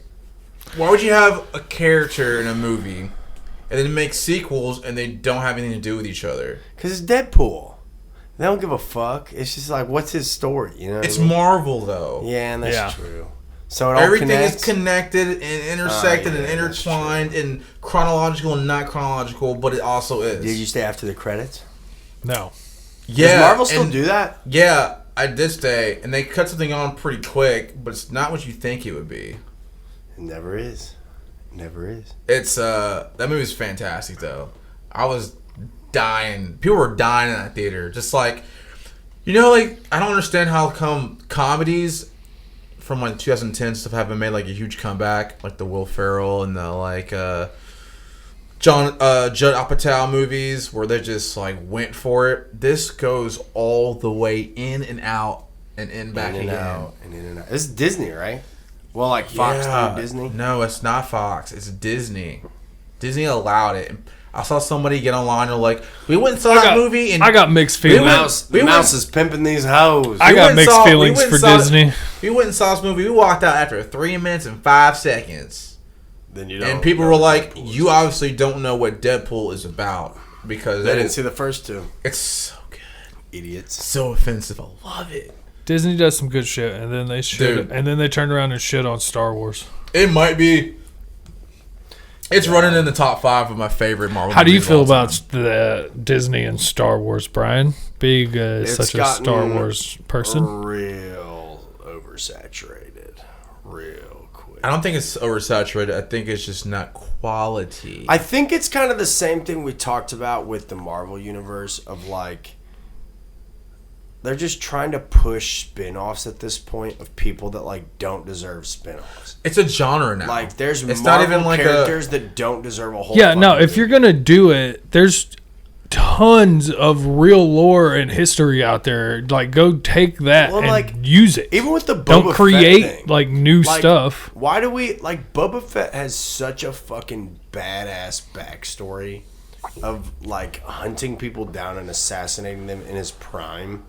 Why would you have a character in a movie and then make sequels and they don't have anything to do with each other? Because it's Deadpool. They don't give a fuck. It's just like, what's his story? You know. It's Marvel though. Yeah, and that's Yeah. true. So it all Everything connects. is connected and intersected and yeah, that's intertwined and chronological and not chronological, but it also is. Did you stay after the credits? No. Yeah, Does Marvel still and- do that? Yeah, I did stay, and they cut something on pretty quick, but it's not what you think it would be. It never is. Never is. It's that movie's fantastic though. I was dying. People were dying in that theater. Just like, like I don't understand how come comedies from like 2010 stuff haven't made like a huge comeback, like the Will Ferrell and the like Judd Apatow movies where they just like went for it. This goes all the way in and out and in back In and again. out. And in and out. It's Disney, right? Well, like Fox through Disney? No, it's not Fox. It's Disney. Disney allowed it. I saw somebody get online and like, we went and saw that movie and I got mixed We feelings. went- Mouse is pimping these hoes. I we got went and mixed saw- we feelings went for and saw- Disney. We went and saw this movie. We walked out after 3 minutes and 5 seconds. Then you don't And people know were what like, Deadpool is. you obviously don't know what Deadpool is about. Because They didn't see the first two. it's so good. Idiots. So offensive. I love it. Disney does some good shit, and then they Dude. turned around and shit on Star Wars. It might be. It's running in the top 5 of my favorite Marvel How do you movies of feel all about time. the Disney and Star Wars, Brian? Being It's such a gotten Star Wars person. Real oversaturated. Real quick. I don't think it's oversaturated. I think it's just not quality. I think it's kind of the same thing we talked about with the Marvel universe of like they're just trying to push spin-offs at this point of people that like don't deserve spin-offs. It's a genre now. Like there's it's Marvel not even like characters that don't deserve a whole Yeah, no, fucking if you're going to do it, there's tons of real lore and history out there. Like, go take that Well, and like, use it. even with the Boba Don't Fett create, thing, like, new like, stuff. Why do we like Boba Fett has such a fucking badass backstory of like hunting people down and assassinating them in his prime.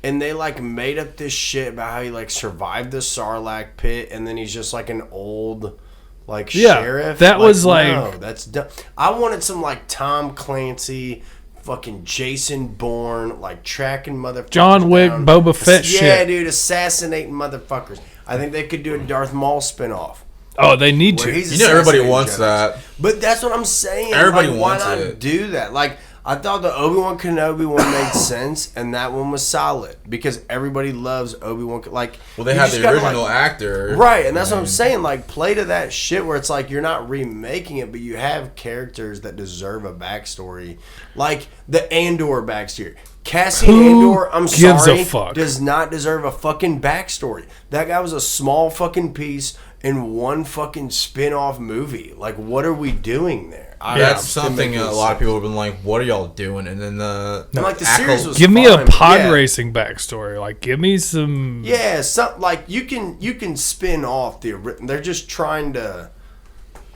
And they like made up this shit about how he like survived the Sarlacc pit and then he's just like an old like Yeah, sheriff. that was, like- no, that's dumb. I wanted some like Tom Clancy, fucking Jason Bourne, like tracking motherfuckers John Wick, down. Boba Fett Yeah, shit. dude, assassinating motherfuckers. I think they could do a Darth Maul spinoff. Oh, they need Where to. he's everybody assassinating wants Jedis. that. But that's what I'm saying. Everybody like, wants why not it. do that? Like, I thought the Obi-Wan Kenobi one made sense, and that one was solid because everybody loves Obi-Wan. Like, Well, they you had just the gotta, original like, actor. right? And that's what I'm saying. Like, play to that shit where it's like you're not remaking it, but you have characters that deserve a backstory, like the Andor backstory. Cassian Who Andor, I'm gives a sorry, fuck? does not deserve a fucking backstory. That guy was a small fucking piece in one fucking spin-off movie. Like, what are we doing there? That's It something didn't a make lot of sense. people have been like, "What are y'all doing?" And then the And, like, the series was Give me a fine, pod yeah. racing backstory. Like, give me some. Yeah, some like you can spin off the. They're just trying to.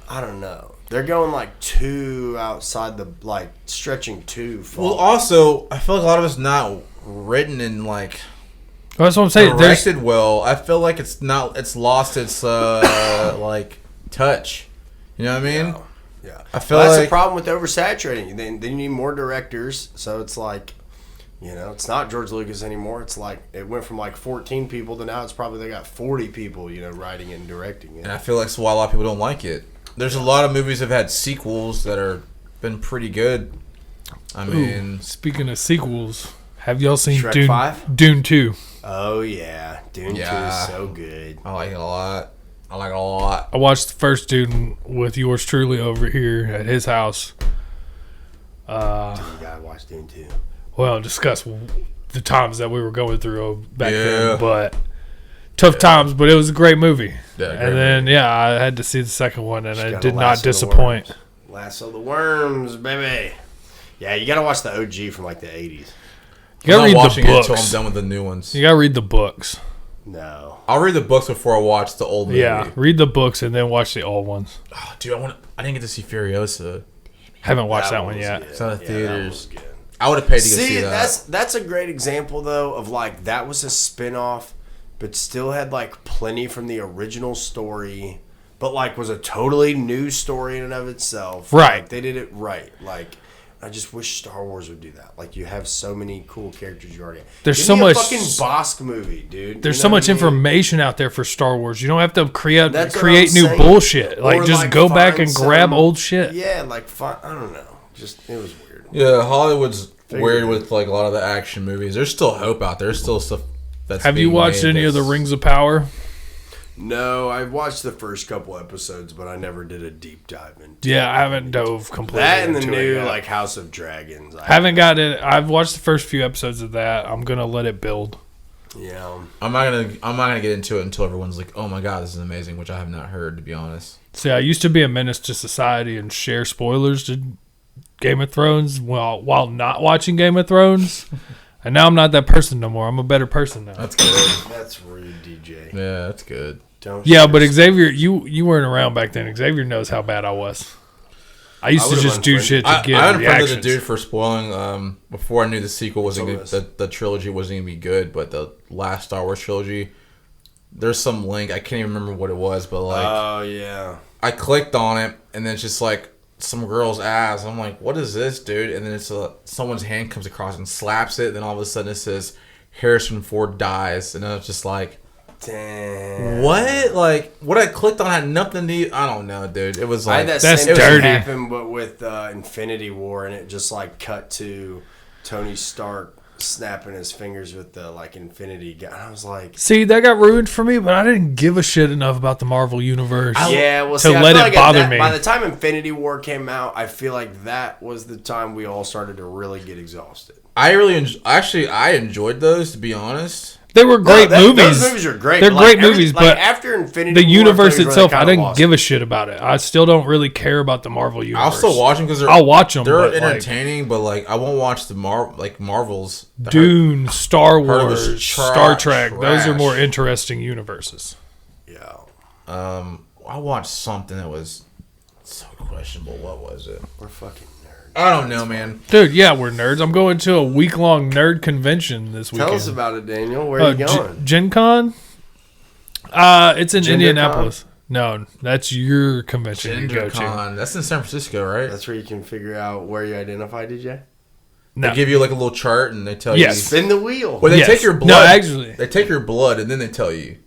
I don't know. They're going like too outside the like stretching too far. Well, also, I feel like a lot of it's not written in like That's what I'm saying. There's, directed well. I feel like it's not. It's lost its like touch. You know what I mean? Yeah, I feel that's like- the problem with oversaturating. Then you need more directors. So it's like, it's not George Lucas anymore. It's like it went from like 14 people to now it's probably they got 40 people, writing it and directing it. And I feel like that's why a lot of people don't like it. There's a lot of movies that have had sequels that are been pretty good. I mean, speaking of sequels, have y'all seen Shrek Dune 5? Dune 2? Oh yeah, Dune 2 Yeah. is so good. I like it a lot. I like it a lot. I watched the first Dune with yours truly over here at his house. You gotta watch Dune 2. Well, discuss the times that we were going through back Yeah. then, but tough times. But it was a great movie. Yeah, great and then I had to see the second one, and it gotta did not lasso the disappoint. worms. Lasso the worms, baby. Yeah, you gotta watch the OG from like the 80s. You I'm gotta not read watching the it until I'm books. done with the new ones. You gotta read the books. No. I'll read the books before I watch the old movie. Yeah, read the books and then watch the old ones. Oh, dude, I didn't get to see Furiosa. Haven't watched that one was yet. good. It's not in Yeah, that theaters. was good. I would have paid to go see See, that. that's a great example though of like that was a spin-off but still had like plenty from the original story, but like was a totally new story in and of itself. Right. Like, they did it right. Like, I just wish Star Wars would do that. Like, you have so many cool characters you already have. There's Give so me much a fucking Bosk movie, dude. There's You so know much what I mean? information out there for Star Wars. You don't have to create That's what new I'm saying. bullshit. Like, Or, just like, go back find and grab some- old shit. Yeah, like, I don't know. Just, it was weird. Yeah, Hollywood's weird with like a lot of the action movies. There's still hope out there. There's still stuff that's. Have you being watched made any of the that's- Rings of Power? No, I watched the first couple episodes, but I never did a deep dive into Yeah, I haven't dove completely that and the into it new yet. like House of Dragons. I Haven't got it. I've watched the first few episodes of that. I'm gonna let it build. Yeah. I'm not gonna get into it until everyone's like, "Oh my god, this is amazing," which I have not heard, to be honest. See, I used to be a menace to society and share spoilers to Game of Thrones while not watching Game of Thrones. And now I'm not that person no more. I'm a better person now. That's good. That's rude, DJ. Yeah, that's good. Don't. Yeah, share but Xavier, you weren't around back then. Xavier knows how bad I was. I used I to would've just do unfriended- shit to I get unfriended the reactions. dude for spoiling. Before I knew the sequel wasn't gonna, So the trilogy wasn't gonna be good, but the last Star Wars trilogy, there's some link. I can't even remember what it was, but like Oh yeah. I clicked on it, and then it's just like some girl's ass. I'm like, what is this, dude? And then it's someone's hand comes across and slaps it. Then all of a sudden it says Harrison Ford dies, and I was just like, Damn. what? Like what I clicked on had nothing to. I don't know, dude. It was I like had that That's same thing dirty. happen, but with Infinity War, and it just like cut to Tony Stark snapping his fingers with the like Infinity gun. I was like, See, that got ruined for me, but I didn't give a shit enough about the Marvel universe. yeah, well, to see, I let feel it like bother that, me. by the time Infinity War came out, I feel like that was the time we all started to really get exhausted. I really I enjoyed those, to be honest. They were great movies. Those movies are great. They're but, like, great movies, like, but after Infinity the War, universe things really itself, I kinda didn't lost give it. a shit about it. I still don't really care about the Marvel universe. I'll still watch them because I'll watch them. They're but, like, entertaining, but like I won't watch the Marvels. Dune, Star Heard it was Wars, trash. Star Trek. Those are more Trash. interesting universes. Yeah. I watched something that was so questionable. What was it? We're fucking nerds. I don't know, man. Dude, yeah, we're nerds. I'm going to a week-long nerd convention this weekend. Tell us about it, Daniel. Where are you going? Gen Con? It's in GenderCon? Indianapolis. No, that's your convention you go to. GenderCon. That's in San Francisco, right? That's where you can figure out where you identify, DJ. No. They give you like a little chart and they tell Yes. you. Spin the wheel. Well, they Yes. take your No, blood. actually. They take your blood and then they tell you,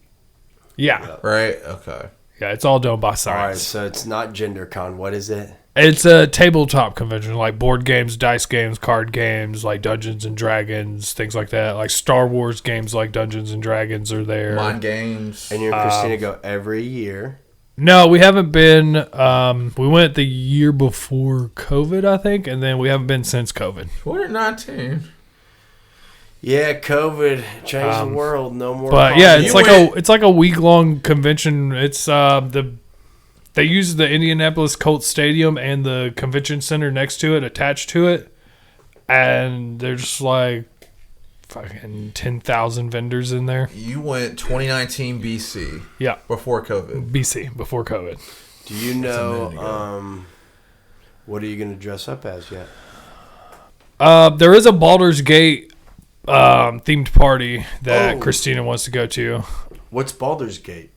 Yeah. right? Okay. Yeah, it's all done by All right, science. so it's not GenderCon. What is it? It's a tabletop convention, like board games, dice games, card games, like Dungeons and Dragons, things like that. Like Star Wars games like Dungeons and Dragons are there. Mind games. And you and Christina go every year. No, we haven't been. We went the year before COVID, I think, and then we haven't been since COVID. 2019. Yeah, COVID changed the world. No more. But yeah, it's parties. like a week long convention. It's they use the Indianapolis Colts Stadium and the convention center next to it, attached to it, and there's like fucking 10,000 vendors in there. You went 2019 BC Yeah, before COVID. BC before COVID. Do you minute know ago. what are you going to dress up as yet? There is a Baldur's Gate themed party that Oh. Christina wants to go to. What's Baldur's Gate?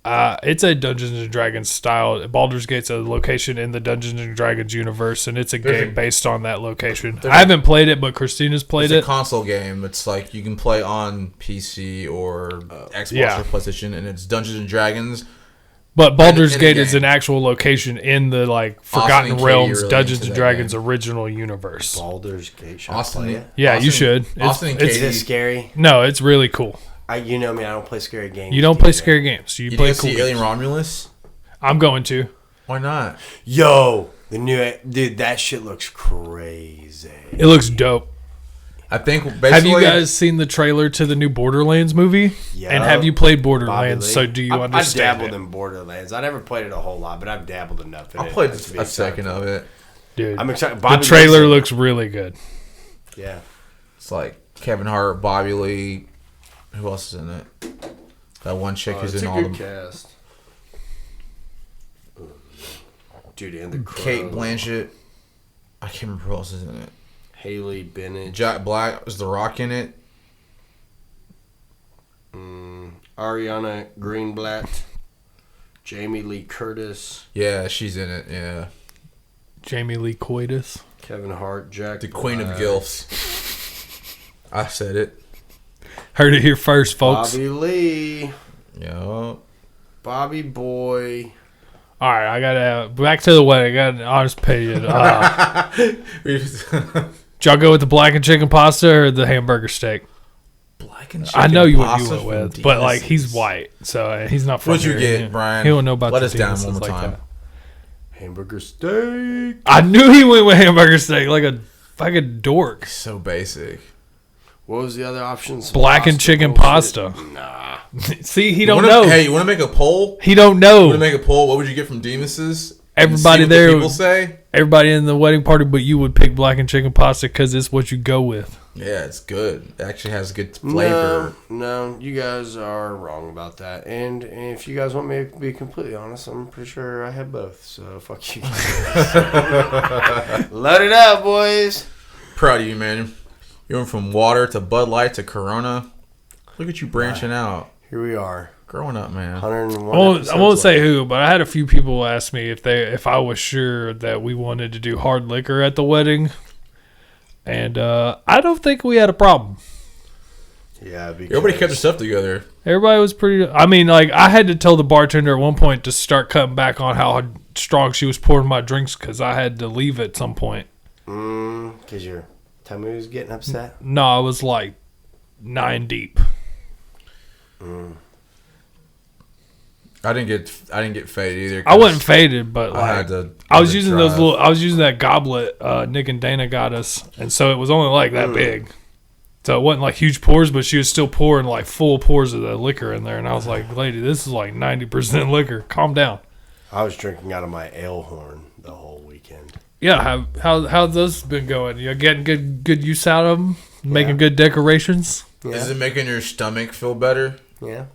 It's a Dungeons and Dragons style. Baldur's Gate's a location in the Dungeons and Dragons universe, and it's a There's game a- based on that location. there's I haven't played it, but Christina's played It's it. a console game. It's like you can play on PC or Xbox yeah. or PlayStation, and it's Dungeons and Dragons. But Baldur's in the Gate is game. an actual location in the like Austin Forgotten and Katie Realms really Dungeons into and that Dragons game. original universe. Baldur's Gate. Should Austin, I play it? Yeah, Austin, you should. Austin and It's- Is Katie. it scary? No, it's really cool. You know me. I don't play scary games. You don't play scary games. You You play didn't cool see Alien games. Romulus? I'm going to. Why not? Yo, the new dude. That shit looks crazy. It looks dope. I think basically. Have you guys seen the trailer to the new Borderlands movie? Yeah. And have you played Bobby Borderlands? Lee. So do you I've understand dabbled it? in Borderlands. I never played it a whole lot, but I've dabbled enough in I it. played to be a excited. second of it. Dude, I'm excited. the Bobby trailer Lee's- looks really good. Yeah. It's like Kevin Hart, Bobby Lee. Who else is in it? That one chick who's it's in a all good the. cast. Dude, and the Crow. Kate Blanchett. I can't remember who else is in it. Haley Bennett. Jack Black. Was The Rock in it? Ariana Greenblatt, Jamie Lee Curtis, Yeah, she's in it. Yeah, Jamie Lee Coitus. Kevin Hart, Jack the queen of Black, gilfs. I said it. Heard it here first, folks. Bobby Lee, Yo. Bobby Boy. All right, I got back to the wedding. I got an honest opinion. Did y'all go with the blackened chicken pasta or the hamburger steak? Blackened chicken I know you what pasta you went from with, but like he's Denis's. white, so he's not from What'd you here. get, Brian? He won't know about Let the us down Denis's one more like time. that. Hamburger steak. I knew he went with hamburger steak like a dork. So basic. What was the other options? Blackened chicken bullshit? pasta. Nah. See, he You don't wanna- know. Hey, you want to make a poll? He don't You know. want to make a poll? What would you get from Demas's? Everybody And see what there- the people say. Everybody in the wedding party, but you would pick blackened chicken pasta because it's what you go with. Yeah, it's good. It actually has good flavor. No, you guys are wrong about that. And if you guys want me to be completely honest, I'm pretty sure I had both. So fuck you. Load it up, boys. Proud of you, man. You went from water to Bud Light to Corona. Look at you branching out. Here we are. Growing up, man. 101 I won't say episodes who, but I had a few people ask me if I was sure that we wanted to do hard liquor at the wedding, and I don't think we had a problem. left. Yeah, because Everybody kept their stuff together. Everybody was pretty. I mean, like I had to tell the bartender at one point to start cutting back on how strong she was pouring my drinks because I had to leave at some point. Because your tummy was getting upset. No, I was like 9 deep. I didn't get faded either. I wasn't faded, but like I had to. I was using those little. I was using that goblet Nick and Dana got us, and so it was only like that big. So it wasn't like huge pours, but she was still pouring like full pours of the liquor in there, and I was like, "Lady, this is like 90% liquor. Calm down." I was drinking out of my ale horn the whole weekend. Yeah, how's those been going? You getting good use out of them? Making good decorations? Yeah. Is it making your stomach feel better? Yeah.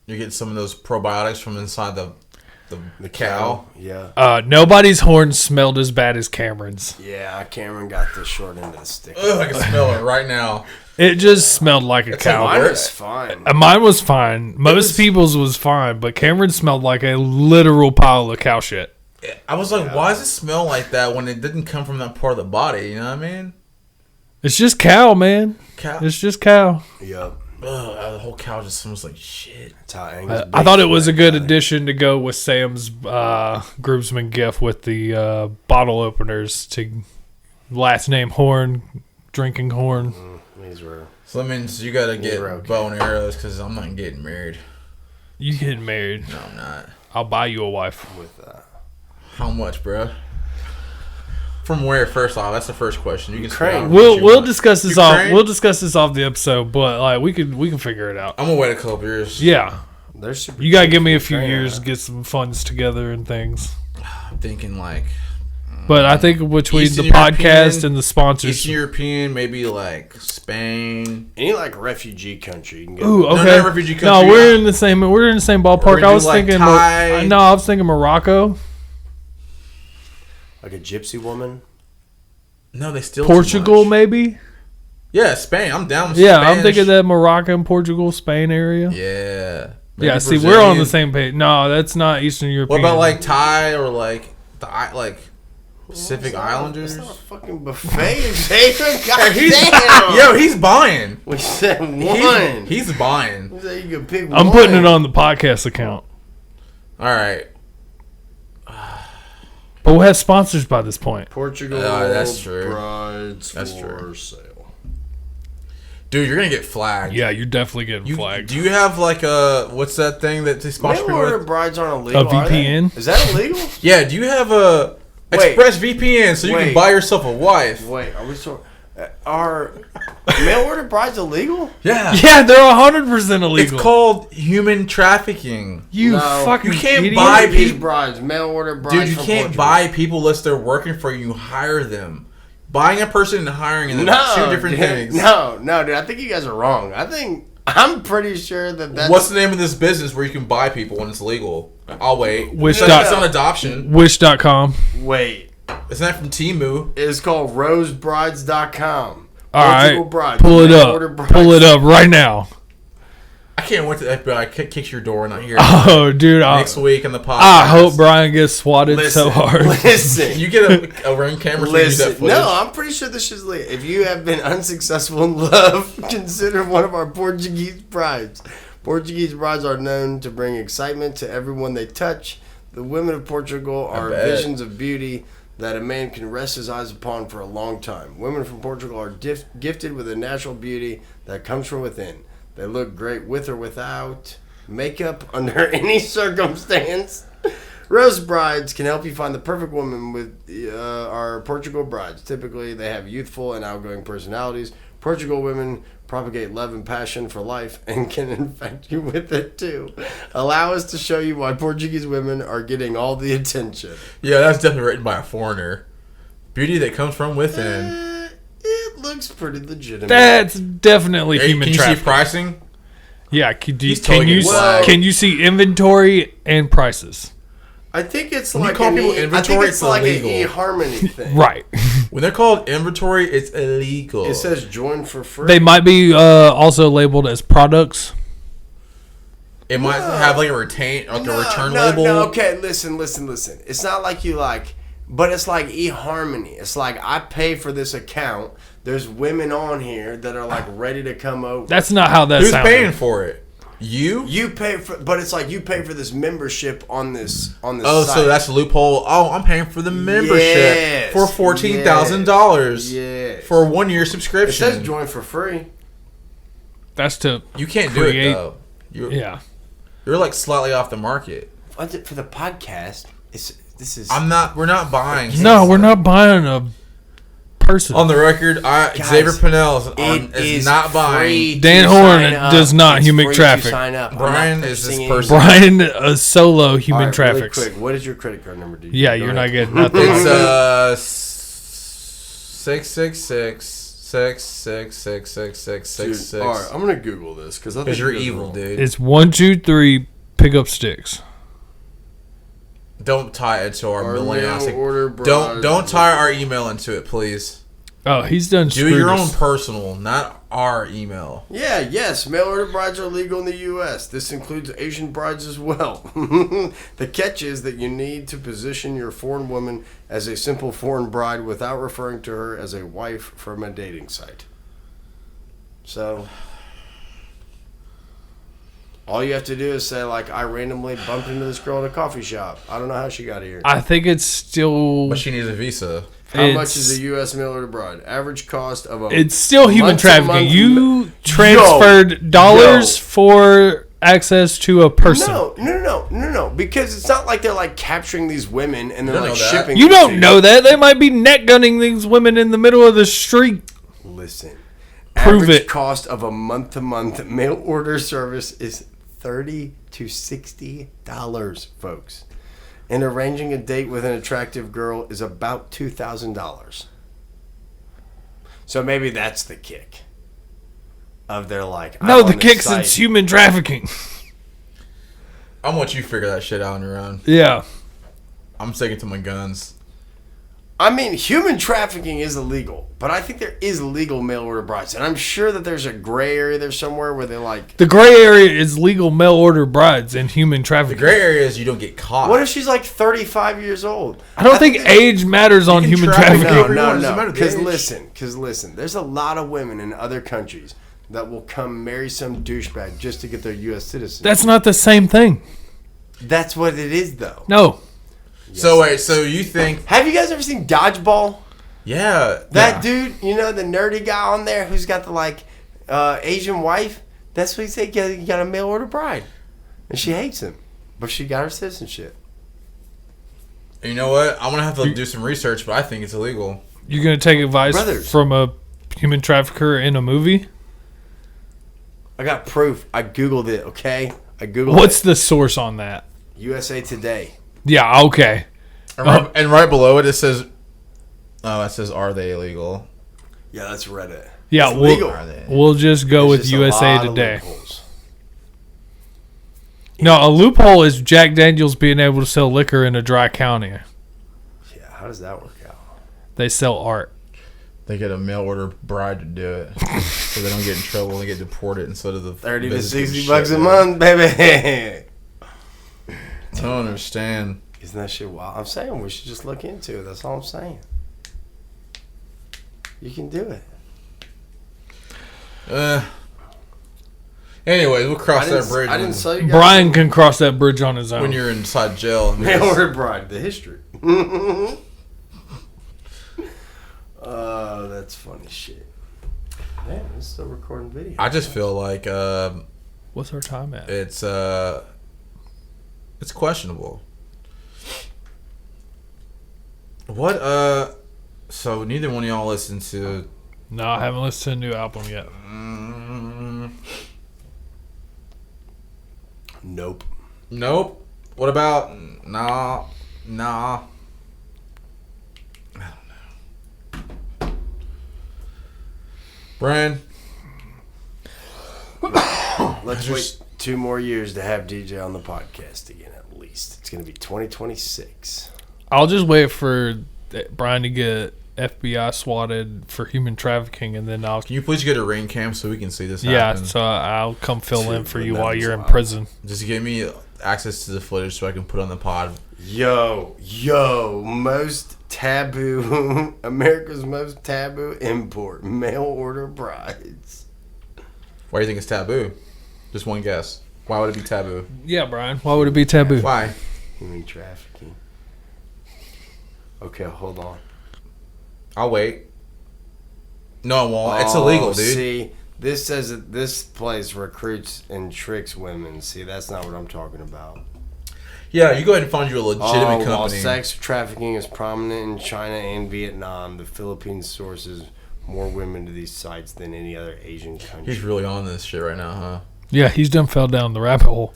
You get some of those probiotics from inside the cow. Yeah. Nobody's horn smelled as bad as Cameron's. Yeah, Cameron got the short end of the stick. Ugh, I can smell it right now. It just smelled like a cow. Mine was fine. Mine was fine. Most people's was fine, but Cameron smelled like a literal pile of cow shit. I was like, why does it smell like that when it didn't come from that part of the body? You know what I mean? It's just cow, man. Cow. It's just cow. Yep. Ugh, the whole cow just smells like shit. That's how Angus I thought it was a bakes good that guy. addition to go with Sam's groomsman gift with the bottle openers to last name Horn, drinking Horn. These were So that means you gotta get You're okay. bow and arrows because I'm not getting married. You getting married? No, I'm not. I'll buy you a wife. with How much, bro? From where? First off, that's the first question. You can Ukraine. spend We'll what you we'll want. discuss this Ukraine? off. We'll discuss this off the episode, but like we can figure it out. I'm gonna wait a couple years. Yeah, they're super. you gotta give me a cheap few Ukraine, years huh? to get some funds together and things. I'm thinking like But I think between Eastern the podcast European- and the sponsors. Eastern European, maybe like Spain. Any like refugee country you can get. Ooh, No, okay. not refugee No, country. we're in the same. We're in the same ballpark. we I do, was like, thinking. Thai. No, I was thinking Morocco, Like a gypsy woman. No, they still Portugal, too much. maybe. Yeah, Spain. I'm down with Yeah, I'm Spanish. thinking that Morocco, Portugal, Spain area. Yeah. Yeah, Maybe see, we're on the Brazilian. same page. No, that's not Eastern What European. about like Thai or like Pacific Islanders? That's not a fucking buffet, Jacob. God damn. Yo, he's buying. We said one. He's buying. We said you could pick I'm one. putting it on the podcast account. All right. But we'll have sponsors by this point. Portugal. that's true. Brides That's for true. sale. Dude, you're gonna get flagged. Yeah, you're definitely getting flagged. Do you have like a what's that thing that they sponsor Mail people order with? brides aren't illegal. A are they? VPN? Is that illegal? Yeah, do you have a Wait. Express VPN so you can Wait. buy yourself a wife? Wait, are we so? Are mail order brides illegal? Yeah. Yeah, they're 100% illegal. It's called human trafficking. You No. fucking You can't idiot. buy Portuguese people- brides, mail order brides. Dude, you from can't Portugal. buy people unless they're working for you. You hire them. Buying a person and hiring them are two different dude, things. No, dude. I think you guys are wrong. I'm pretty sure that's What's the name of this business where you can buy people when it's legal? I'll wait. Wish No, dot- it's on adoption. Wish.com. Wait. It's not from Temu. It's called rosebrides.com. All right. Portugal brides. Pull it mail up. order brides. Pull it up right now. I can't wait to the FBI kicks your door and I hear Oh, dude. next week in the podcast. I hope Brian gets swatted so hard. Listen. You get a ring camera so you use that footage. No, I'm pretty sure this is lit. If you have been unsuccessful in love, consider one of our Portuguese brides. Portuguese brides are known to bring excitement to everyone they touch. The women of Portugal are visions of beauty that a man can rest his eyes upon for a long time. Women from Portugal are gifted with a natural beauty that comes from within. They look great with or without makeup under any circumstance. Rose brides can help you find the perfect woman with our Portugal brides. Typically, they have youthful and outgoing personalities. Portugal women propagate love and passion for life and can infect you with it too. Allow us to show you why Portuguese women are getting all the attention. Yeah, that's definitely written by a foreigner. Beauty that comes from within. It looks pretty legitimate. That's definitely human Can you trafficking. see pricing? Yeah, He's totally getting flagged. can you see inventory and prices? I think it's When you like call an people inventory, I think it's it's like illegal. an eHarmony thing. Right. When they're called inventory, it's illegal. It says join for free. They might be also labeled as products. It might have like a return label. No, okay, listen. It's not like you like, but it's like eHarmony. It's like I pay for this account. There's women on here that are like ready to come over. That's not how that Who's sounded. paying for it? You pay for, but it's like you pay for this membership on this Oh, site. so that's a loophole. Oh, I'm paying for the membership Yes, for $14,000 Yes. for a 1-year It subscription. says join for free. That's to You can't do create- it though. yeah. You're like slightly off the market. For the podcast, We're not buying. No, we're not buying a person. On the record, Guys, Xavier Pinnell it is is not free buying. Dan to Horn sign up. does not It's human free traffic. to sign up. I'm Brian not is this purchasing person. anything. Brian, a solo human All right, really traffics. quick, what is your credit card number, dude? Yeah, Go you're ahead. not getting nothing. It's 666 6666666. Dude, all right, I'm gonna Google this because Because you're evil, dude. It's 1, 2, 3. Pick up sticks. Don't tie it to our millennialistic. order Don't tie our email into it, please. Oh, he's done. Do your own personal, not our email. Yes, mail order brides are legal in the U.S. This includes Asian brides as well. The catch is that you need to position your foreign woman as a simple foreign bride without referring to her as a wife from a dating site. So, all you have to do is say, like, I randomly bumped into this girl at a coffee shop. I don't know how she got here. I think it's still. But she needs a visa. How much is a U.S. mail order bride? Average cost of a It's still human month-to-month trafficking. You transferred dollars for access to a person. No. Because it's not like they're like capturing these women and they're You don't like know that. shipping. You them don't to know that. They might be net gunning these women in the middle of the street. Listen. Prove Average it. cost of a month-to-month mail order service is $30 to $60, folks. And arranging a date with an attractive girl is about $2,000. So maybe that's the kick. Of their like. No, I'm the on this kick's site. it's human trafficking. I'm gonna let you figure that shit out on your own. Yeah. I'm sticking to my guns. I mean, human trafficking is illegal, but I think there is legal mail order brides, and I'm sure that there's a gray area there somewhere where they like. The gray area is legal mail order brides and human The trafficking. gray area is you don't get caught. What if she's like 35 years old? I don't think age matters on can human traffic trafficking. everyone. Doesn't matter the Because age. listen, there's a lot of women in other countries that will come marry some douchebag just to get their U.S. citizenship. That's not the same thing. That's what it is, though. No. So wait, so you think? Have you guys ever seen Dodgeball? Yeah, That dude, you know, the nerdy guy on there who's got the like Asian wife. That's what he said. He got a mail order bride, and she hates him, but she got her citizenship. You know what? I'm gonna have to do some research, but I think it's illegal. You're going to take advice Brothers. from a human trafficker in a movie? I got proof. I googled it. Okay, I googled. What's the source on that? USA Today? Yeah, okay. And right below it, it says, "Oh, it says, are they illegal?" Yeah, that's Reddit. Yeah, It's legal. we'll just go There's with just a USA lot of Today. loopholes. No, a loophole is Jack Daniels being able to sell liquor in a dry county. Yeah, how does that work out? They sell art. They get a mail order bride to do it, so they don't get in trouble and they get deported instead of the 30 to business 60 shit bucks a down. month, baby. I don't understand. Isn't that shit wild? I'm saying we should just look into it. That's all I'm saying. You can do it. Anyways, we'll cross that bridge. I didn't say you guys. Brian can cross that bridge on his own. when you're inside jail. And Mail order bride, the history. That's funny shit. Man, it's still recording video. I just feel like What's our time at? it's questionable. What so neither one of y'all listen to No, I haven't listened to a new album yet. Nope. Nope. What about nah. I don't know. Brian, Let's wait 2 more years to have DJ on the podcast again, at least. It's going to be 2026. I'll just wait for Brian to get FBI swatted for human trafficking, and then I'll can you please get a ring cam so we can see this yeah. happen? So I'll come fill in for you that while was you're in wild. prison. Just give me access to the footage so I can put on the pod. Yo, most taboo, America's most taboo import, mail order brides. Why do you think it's taboo? Just one guess. Why would it be taboo? Yeah, Brian. Why would it be taboo? Why? Human trafficking. Okay, hold on. I'll wait. No, it won't. It's illegal, dude. See, this says that this place recruits and tricks women. See, that's not what I'm talking about. Yeah, you go ahead and find you a legitimate While company. sex trafficking is prominent in China and Vietnam, the Philippines sources more women to these sites than any other Asian country. He's really on this shit right now, huh? Yeah, he's done fell down the rabbit hole.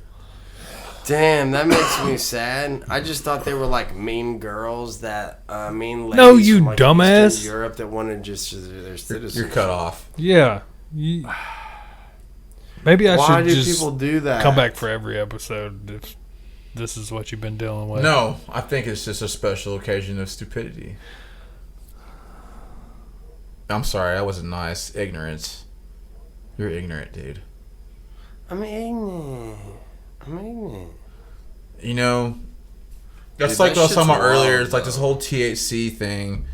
Damn, that makes me sad. I just thought they were like mean girls that mean ladies No, you from, like, dumbass. Eastern Europe that wanted just their citizens. You're cut off. Yeah. Maybe I Why should do just people do that? come back for every episode if this is what you've been dealing with. No, I think it's just a special occasion of stupidity. I'm sorry, that wasn't nice. Ignorance. You're ignorant, dude. I'm ignorant. You know, that's Dude, like that what I was talking shit's about earlier. wild, It's like this though. whole THC thing.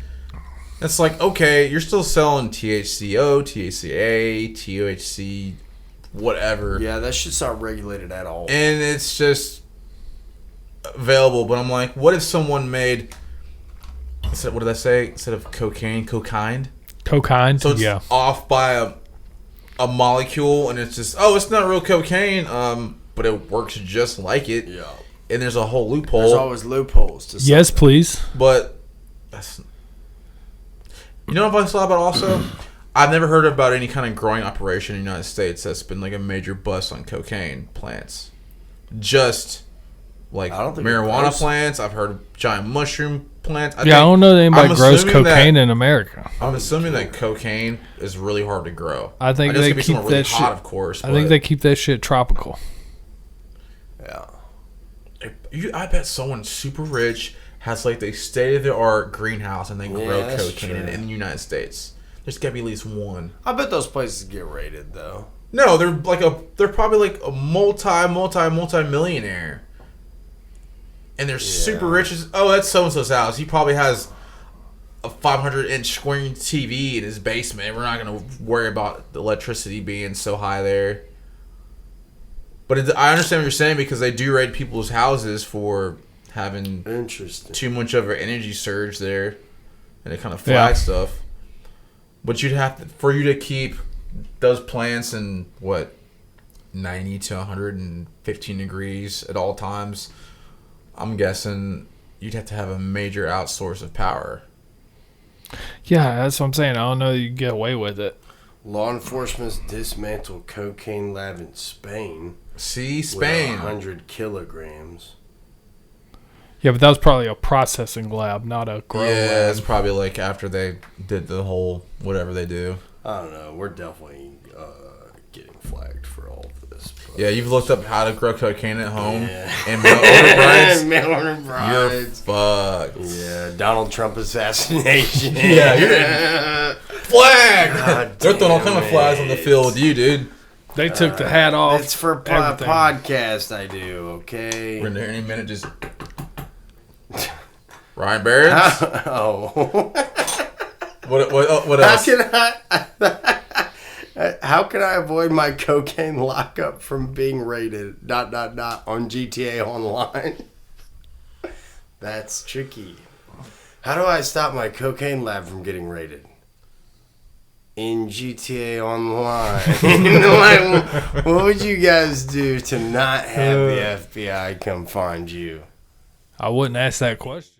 It's like, okay, you're still selling THCO, THCA, THC, whatever. Yeah, that shit's not regulated at all. And it's just available. But I'm like, what if someone made, what did I say? Instead of cocaine? Cocaine? So it's Yeah. off by a molecule, and it's just, oh, it's not real cocaine, but it works just like it. Yeah. And there's a whole loophole. There's always loopholes to Yes, something. please. But that's, you know what I thought about also? I've never heard about any kind of growing operation in the United States that's been like a major bust on cocaine plants. Just like I don't think it marijuana grows. plants. I've heard of giant mushroom plants. I don't know that anybody I'm grows assuming cocaine in America. I'm assuming that cocaine is really hard to grow. I think know it's they gonna be keep somewhere really that hot, shit- of course. I think but they keep that shit tropical. Yeah. I bet someone super rich has like the state of the art greenhouse and they grow Yeah, that's cocaine true. in the United States. There's gotta be at least one. I bet those places get raided though. No, they're probably like a multi-millionaire. And they're super rich as, oh, that's so and so's house. He probably has a 500-inch screen TV in his basement. We're not gonna worry about the electricity being so high there. But I understand what you're saying because they do raid people's houses for having Interesting. too much of an energy surge there, and it kind of flags stuff. But you'd have to, for you to keep those plants in 90 to 115 degrees at all times. I'm guessing you'd have to have a major outsource of power. Yeah, that's what I'm saying. I don't know that you can get away with it. Law enforcement's dismantled cocaine lab in Spain. See, With Spain. 100 kilograms. Yeah, but that was probably a processing lab, not a grow Yeah, it's lab. probably like after they did the whole whatever they do. I don't know. We're definitely getting flagged for all of this. But Yeah, you've looked up how to grow cocaine at home Yeah. and mail order brides. Mail order You're brides. fucked. Yeah, Donald Trump assassination. Yeah, Flag! They're throwing all kind of flags on the field with you, dude. They took the hat off. It's for everything. podcast I do, okay? We're in there any minute, just... Ryan Barrett? Oh. What else? How can I avoid my cocaine lockup from being rated ... on GTA Online? That's tricky. How do I stop my cocaine lab from getting raided? In GTA Online. Like, what would you guys do to not have the FBI come find you? I wouldn't ask that question.